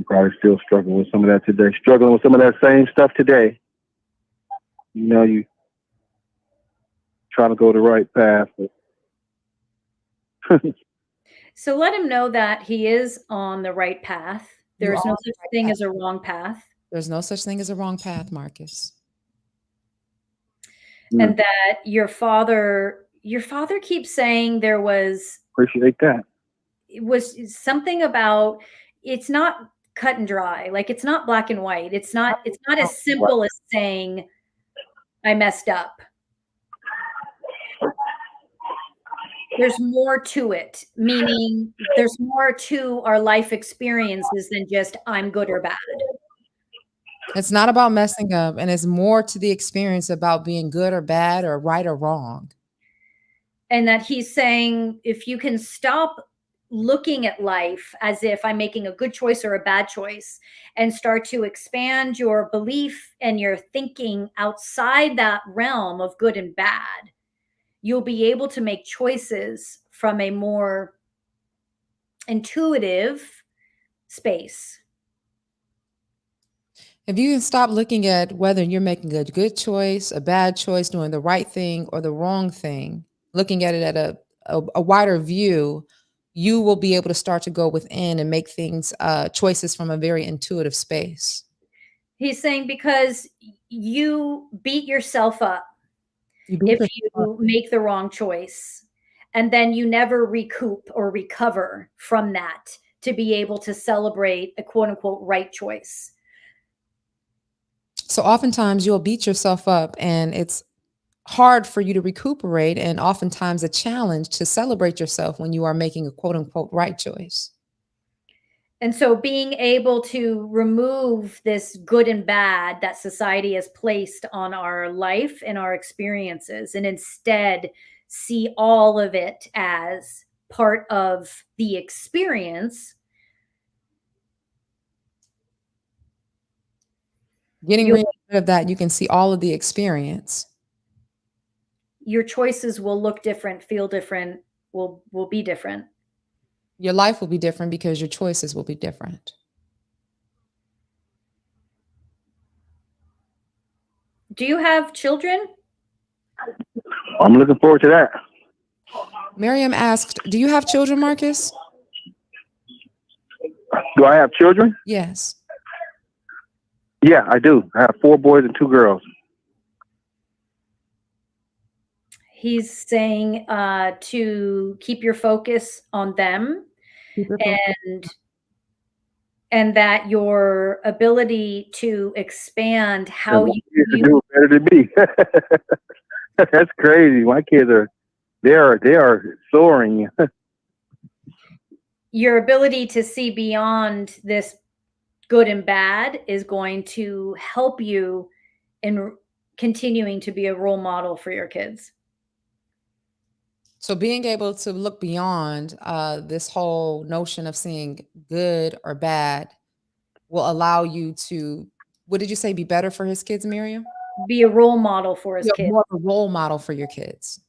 probably still struggling with some of that today. Struggling with some of that same stuff today. You trying to go the right path. So let him know that he is on the right path. There's no such thing as a wrong path. There's no such thing as a wrong path, Marcus. And that your father keeps saying there was. Appreciate that. It was something about, it's not cut and dry. Like, it's not black and white. It's not as simple as saying I messed up. There's more to it, meaning there's more to our life experiences than just I'm good or bad. It's not about messing up, and it's more to the experience about being good or bad or right or wrong. And that he's saying, if you can stop looking at life as if I'm making a good choice or a bad choice and start to expand your belief and your thinking outside that realm of good and bad, you'll be able to make choices from a more intuitive space. If you can stop looking at whether you're making a good choice, a bad choice, doing the right thing or the wrong thing, looking at it at a wider view, you will be able to start to go within and make things, choices from a very intuitive space. He's saying because you beat yourself up if you make the wrong choice, and then you never recoup or recover from that to be able to celebrate a quote unquote right choice. So oftentimes you'll beat yourself up and it's hard for you to recuperate and oftentimes a challenge to celebrate yourself when you are making a quote unquote right choice. And so being able to remove this good and bad that society has placed on our life and our experiences, and instead see all of it as part of the experience. Getting Your, rid of that, you can see all of the experience. your choices will look different, feel different, will be different. Your life will be different because your choices will be different. Do you have children? I'm looking forward to that. Miriam asked, do you have children, Marcus? Do I have children? Yes. Yeah, I do. I have 4 boys and 2 girls. He's saying to keep your focus on them, and that your ability to expand how you do better than me. That's crazy. My kids they are soaring. Your ability to see beyond this good and bad is going to help you in continuing to be a role model for your kids. So being able to look beyond this whole notion of seeing good or bad will allow you to, what did you say, be better for his kids, Miriam? Be a role model for his kids. More of a role model for your kids.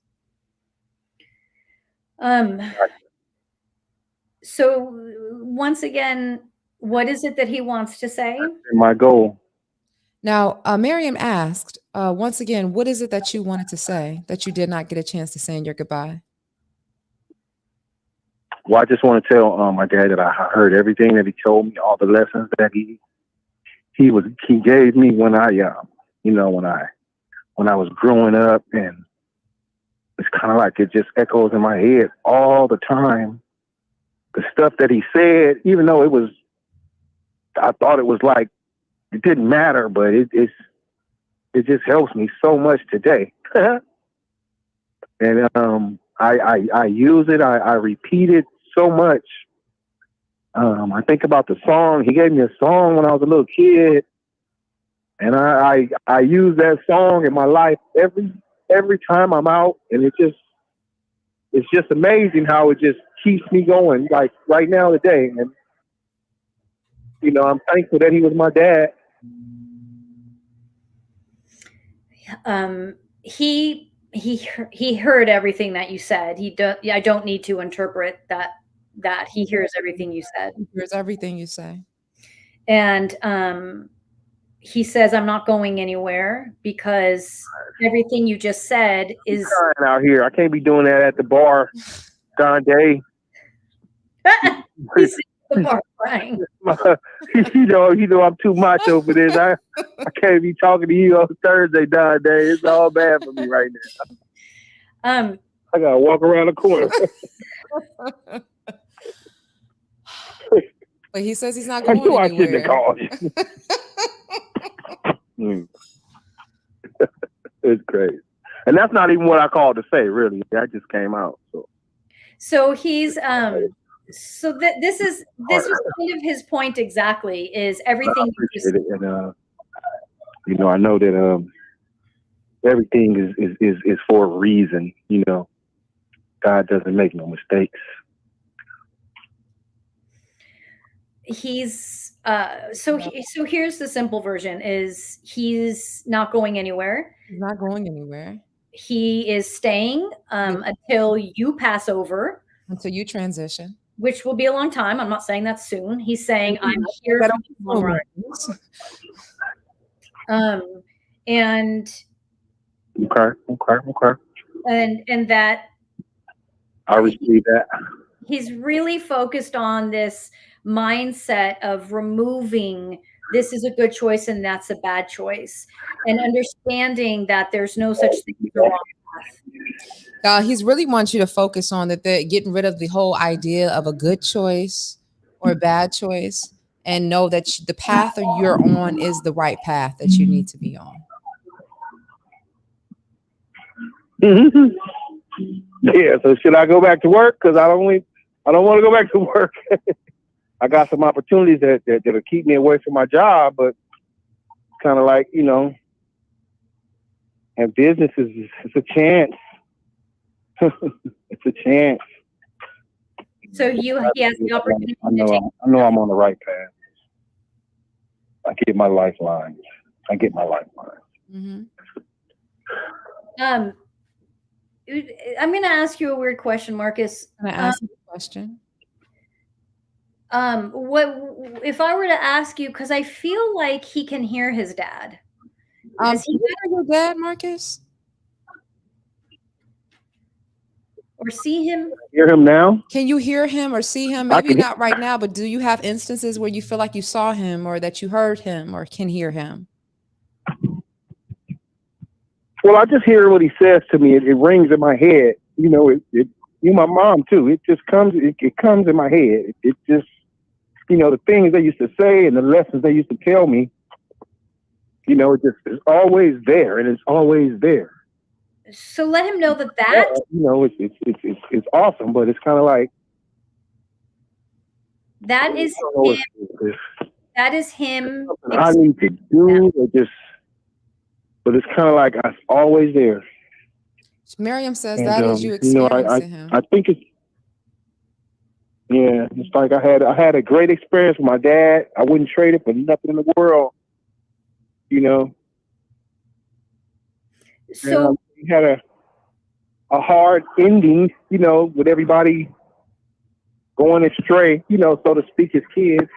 So once again, what is it that he wants to say? My goal. Now, Miriam asked, once again, what is it that you wanted to say that you did not get a chance to say in your goodbye? Well, I just want to tell my dad that I heard everything that he told me, all the lessons that he gave me when I when I was growing up, and it's kind of like it just echoes in my head all the time. The stuff that he said, even though I thought it was like it didn't matter, but it just helps me so much today. And I use it. I repeat it so much. I think about the song. He gave me a song when I was a little kid, and I use that song in my life every time I'm out, and it's just amazing how it just keeps me going. Like right now today, and I'm thankful that he was my dad. He heard everything that you said. I don't need to interpret that he hears everything you said. He hears everything you say. And he says, I'm not going anywhere because everything you just said is out here. I can't be doing that at the bar, Don Day. He's at the bar crying. I'm too macho for this. I can't be talking to you on Thursday, Don Day. It's all bad for me right now. I gotta walk around the corner. But he says he's not going anywhere. I shouldn't have called you. It's crazy. And that's not even what I called to say, really. That just came out. So he's this was kind of his point exactly, is everything. I appreciate it. And I know that everything is for a reason. God doesn't make no mistakes. He's so here's the simple version: is he's not going anywhere. He's not going anywhere. He is staying until you pass over, until you transition, which will be a long time. I'm not saying that's soon. He's saying I'm here for the long run. And okay. And that I receive that. He's really focused on this mindset of removing this is a good choice and that's a bad choice, and understanding that there's no such thing as a wrong path. He's really wants you to focus on that they're getting rid of the whole idea of a good choice or a bad choice, and know that the path that you're on is the right path that you need to be on. Mm-hmm. Yeah. So should I go back to work? Because I don't want to go back to work. I got some opportunities that'll keep me away from my job, but kind of like, you know, and business it's a chance. It's a chance. So he has the opportunity I know I'm on the right path. I get my lifelines. Mm-hmm. I'm going to ask you a weird question, Marcus. Can I ask you a question? What if I were to ask you, because I feel like he can hear his dad. Can you hear your dad, Marcus? Or see him? Hear him now? Can you hear him or see him? Maybe not right now, but do you have instances where you feel like you saw him or that you heard him or can hear him? Well, I just hear what he says to me. It rings in my head. You know, you my mom too. It just comes. It comes in my head. It just, you know, the things they used to say and the lessons they used to tell me. You know, it's always there, and it's always there. So let him know that you know, it's awesome, but it's kind of like that is him. That is him. I need to do it, but it's kind of like it's always there. Miriam says and, that is you experiencing him. I think it's like I had a great experience with my dad. I wouldn't trade it for nothing in the world. You know. So he had a hard ending, you know, with everybody going astray, you know, so to speak, his kids.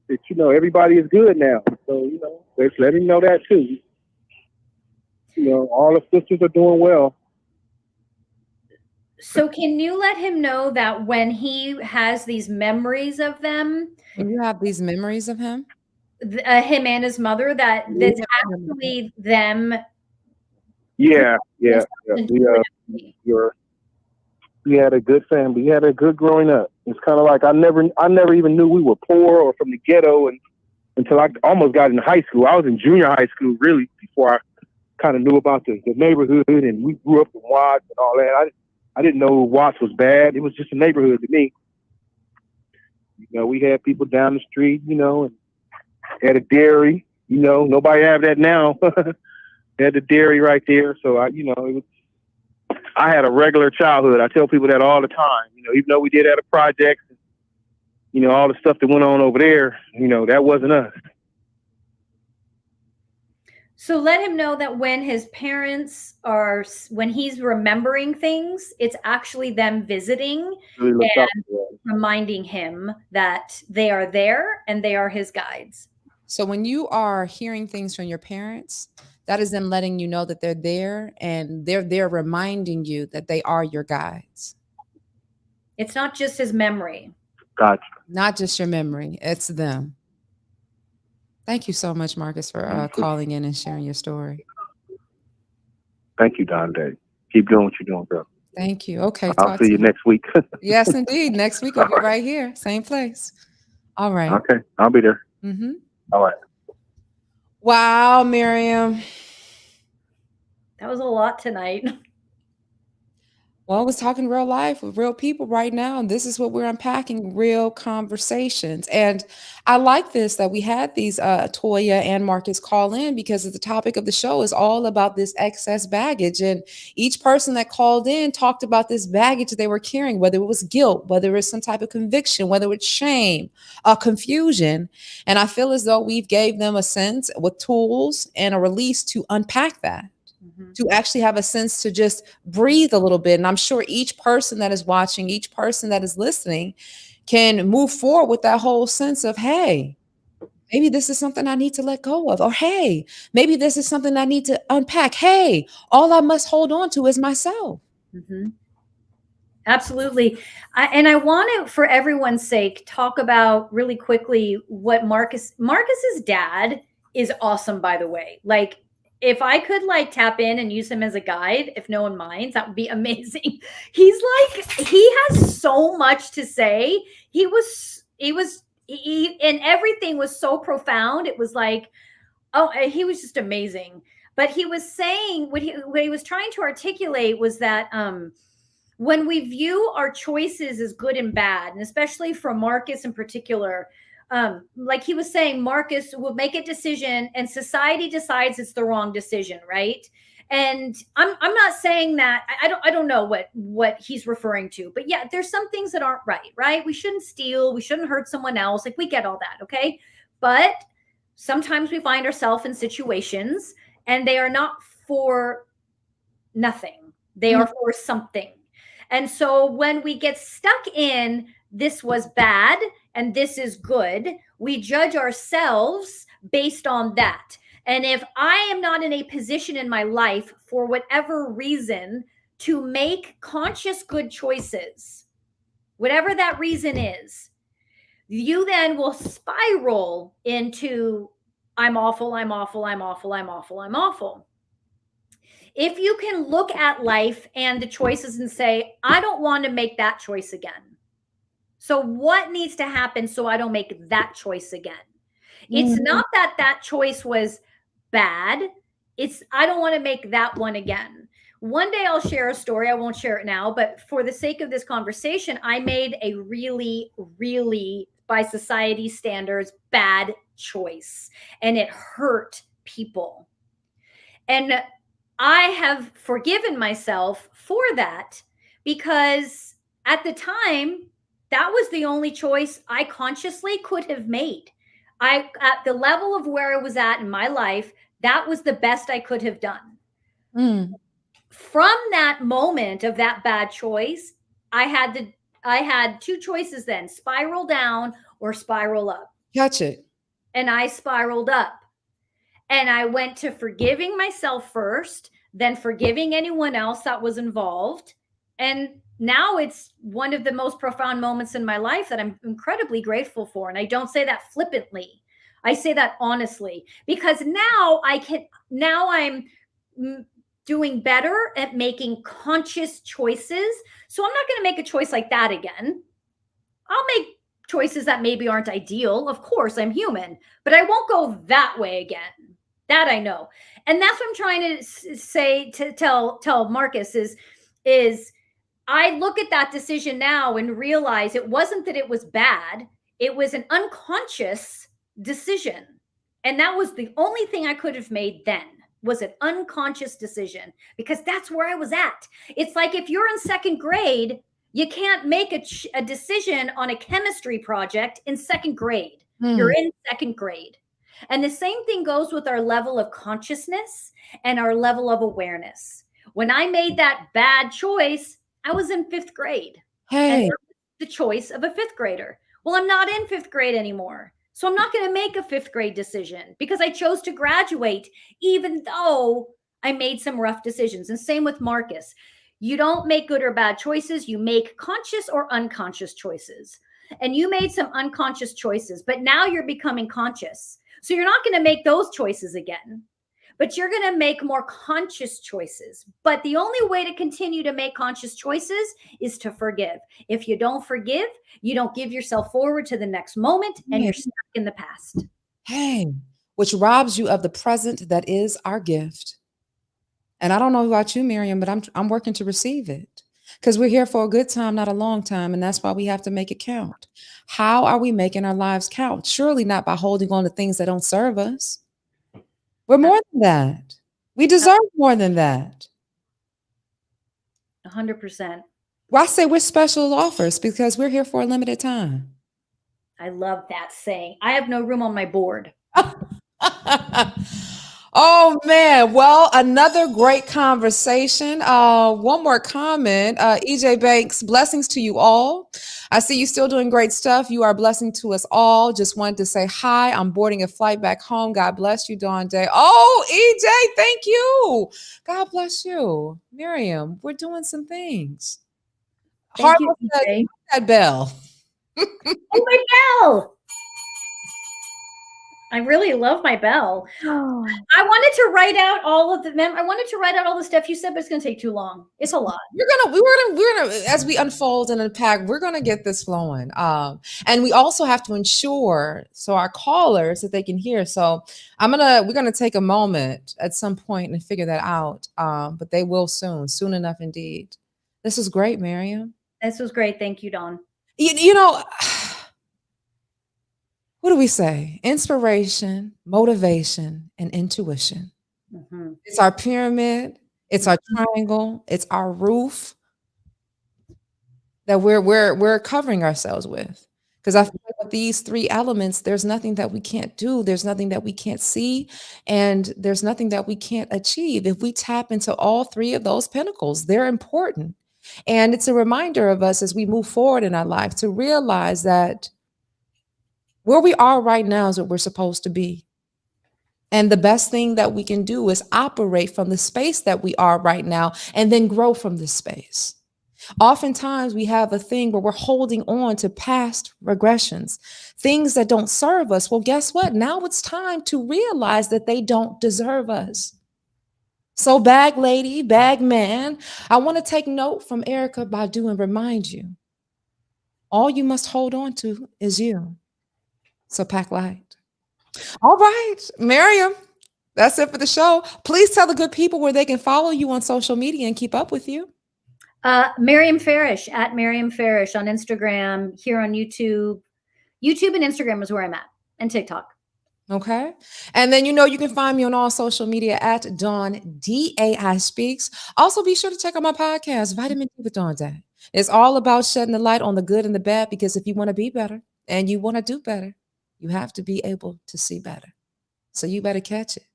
That, you know, everybody is good now. So, you know, let's let him know that too. You know, all the sisters are doing well. So can you let him know that when he has these memories of them, when you have these memories of him, him and his mother, that's actually them. Yeah. We had a good family. We had a good growing up. It's kind of like I never even knew we were poor or from the ghetto, and until I almost got into high school. I was in junior high school really before I kind of knew about the neighborhood, and we grew up in Watts and all that. I didn't know Watts was bad. It was just a neighborhood to me. You know, we had people down the street, you know, and had a dairy. You know, nobody have that now. Had the dairy right there, so I had a regular childhood. I tell people that all the time. You know, even though we did have a project, you know, all the stuff that went on over there, you know, that wasn't us. So let him know that when he's remembering things, it's actually them visiting and reminding him that they are there and they are his guides. So when you are hearing things from your parents, that is them letting you know that they're there, and they're reminding you that they are your guides. It's not just his memory. Gotcha. Not just your memory. It's them. Thank you so much, Marcus, for calling in and sharing your story. Thank you, Donde. Keep doing what you're doing, bro. Thank you. Okay. I'll see you next week. Yes, indeed. Next week, I'll be right here. Same place. All right. Okay. I'll be there. Mm-hmm. All right. Wow, Miriam. That was a lot tonight. Well, we're talking real life with real people right now. And this is what we're unpacking, real conversations. And I like this, that we had these Toya and Marcus call in, because the topic of the show is all about this excess baggage. And each person that called in talked about this baggage they were carrying, whether it was guilt, whether it was some type of conviction, whether it was shame, confusion. And I feel as though we've gave them a sense with tools and a release to unpack that. To actually have a sense to just breathe a little bit. And I'm sure each person that is watching, each person that is listening can move forward with that whole sense of, hey, maybe this is something I need to let go of. Or, hey, maybe this is something I need to unpack. Hey, all I must hold on to is myself. Mm-hmm. Absolutely. I want to, for everyone's sake, talk about really quickly what Marcus's dad is awesome, by the way. Like, if I could tap in and use him as a guide, if no one minds, that would be amazing. He has so much to say. He was and everything was so profound. It was like, oh, he was just amazing. But he was saying what he was trying to articulate was that when we view our choices as good and bad, and especially for Marcus in particular, like he was saying, Marcus will make a decision and society decides it's the wrong decision, right? And I'm not saying that I don't know what he's referring to, but yeah, there's some things that aren't right? We shouldn't steal, we shouldn't hurt someone else. Like we get all that, okay? But sometimes we find ourselves in situations and they are not for nothing. They are for something. And so when we get stuck in this was bad and this is good, we judge ourselves based on that. And if I am not in a position in my life for whatever reason to make conscious good choices, whatever that reason is, you then will spiral into I'm awful, I'm awful, I'm awful, I'm awful, I'm awful. If you can look at life and the choices and say, I don't want to make that choice again. So what needs to happen so I don't make that choice again? It's not that that choice was bad. It's I don't want to make that one again. One day I'll share a story. I won't share it now, but for the sake of this conversation, I made a really, really, by society standards, bad choice. And it hurt people. And I have forgiven myself for that because at the time, that was the only choice I consciously could have made. At the level of where I was at in my life, that was the best I could have done. From that moment of that bad choice, I had two choices then: spiral down or spiral up. Catch it. And I spiraled up. And I went to forgiving myself first, then forgiving anyone else that was involved. And now it's one of the most profound moments in my life that I'm incredibly grateful for. And I don't say that flippantly. I say that honestly, because now I'm doing better at making conscious choices. So I'm not going to make a choice like that again. I'll make choices that maybe aren't ideal. Of course, I'm human, but I won't go that way again. That I know. And that's what I'm trying to say, to tell Marcus is I look at that decision now and realize it wasn't that it was bad. It was an unconscious decision. And that was the only thing I could have made then, was an unconscious decision, because that's where I was at. It's like if you're in second grade, you can't make a decision on a chemistry project in second grade. You're in second grade. And the same thing goes with our level of consciousness and our level of awareness. When I made that bad choice, I was in fifth grade. Hey. And that was the choice of a fifth grader. Well, I'm not in fifth grade anymore. So I'm not going to make a fifth grade decision because I chose to graduate, even though I made some rough decisions. And same with Marcus. You don't make good or bad choices. You make conscious or unconscious choices. And you made some unconscious choices, but now you're becoming conscious. So you're not going to make those choices again, but you're going to make more conscious choices. But the only way to continue to make conscious choices is to forgive. If you don't forgive, you don't give yourself forward to the next moment, and you're stuck in the past. Hey, which robs you of the present that is our gift. And I don't know about you, Miriam, but I'm working to receive it, because we're here for a good time, not a long time. And that's why we have to make it count. How are we making our lives count? Surely not by holding on to things that don't serve us. We're more than that. We deserve more than that. 100%. Well, I say we're special offers because we're here for a limited time. I love that saying. I have no room on my board. Oh man. Well, another great conversation. One more comment. EJ Banks, blessings to you all. I see you still doing great stuff. You are a blessing to us all. Just wanted to say hi. I'm boarding a flight back home. God bless you, Dawn Day. Oh, EJ, thank you. God bless you. Miriam, we're doing some things. Thank you, EJ. That bell. Oh, my bell. I really love my bell. Oh. I wanted to write out all of the I wanted to write out all the stuff you said, but it's going to take too long. It's a lot. We're gonna, as we unfold and unpack, we're gonna get this flowing. And we also have to ensure so our callers that they can hear. So we're gonna take a moment at some point and figure that out. But they will soon enough indeed. This is great, Miriam. This was great. Thank you, Dawn. You know, what do we say? Inspiration, motivation, and intuition. Mhm. It's our pyramid, it's our triangle, it's our roof that we're covering ourselves with. Because I feel like with these three elements, there's nothing that we can't do, there's nothing that we can't see, and there's nothing that we can't achieve. If we tap into all three of those pinnacles, they're important. And it's a reminder of us as we move forward in our life to realize that where we are right now is what we're supposed to be. And the best thing that we can do is operate from the space that we are right now and then grow from this space. Oftentimes, we have a thing where we're holding on to past regressions, things that don't serve us. Well, guess what? Now it's time to realize that they don't deserve us. So, bag lady, bag man, I want to take note from Erykah Badu and remind you all you must hold on to is you. So, pack light. All right, Miriam, that's it for the show. Please tell the good people where they can follow you on social media and keep up with you. Miriam Farish, at Miriam Farish on Instagram, here on YouTube. YouTube and Instagram is where I'm at, and TikTok. Okay. And then you can find me on all social media at Dawn DAI Speaks. Also, be sure to check out my podcast, Vitamin D with Dawn Day. It's all about shedding the light on the good and the bad, because if you want to be better and you want to do better, you have to be able to see better. So you better catch it,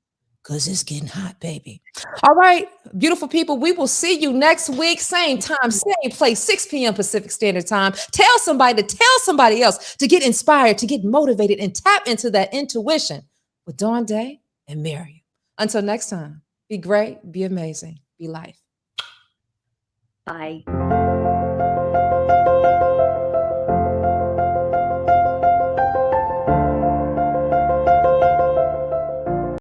because it's getting hot, baby. All right, beautiful people, we will see you next week. Same time, same place, 6 p.m. Pacific Standard Time. Tell somebody to tell somebody else to get inspired, to get motivated, and tap into that intuition with Dawn Day and Miriam. Until next time, be great, be amazing, be life. Bye.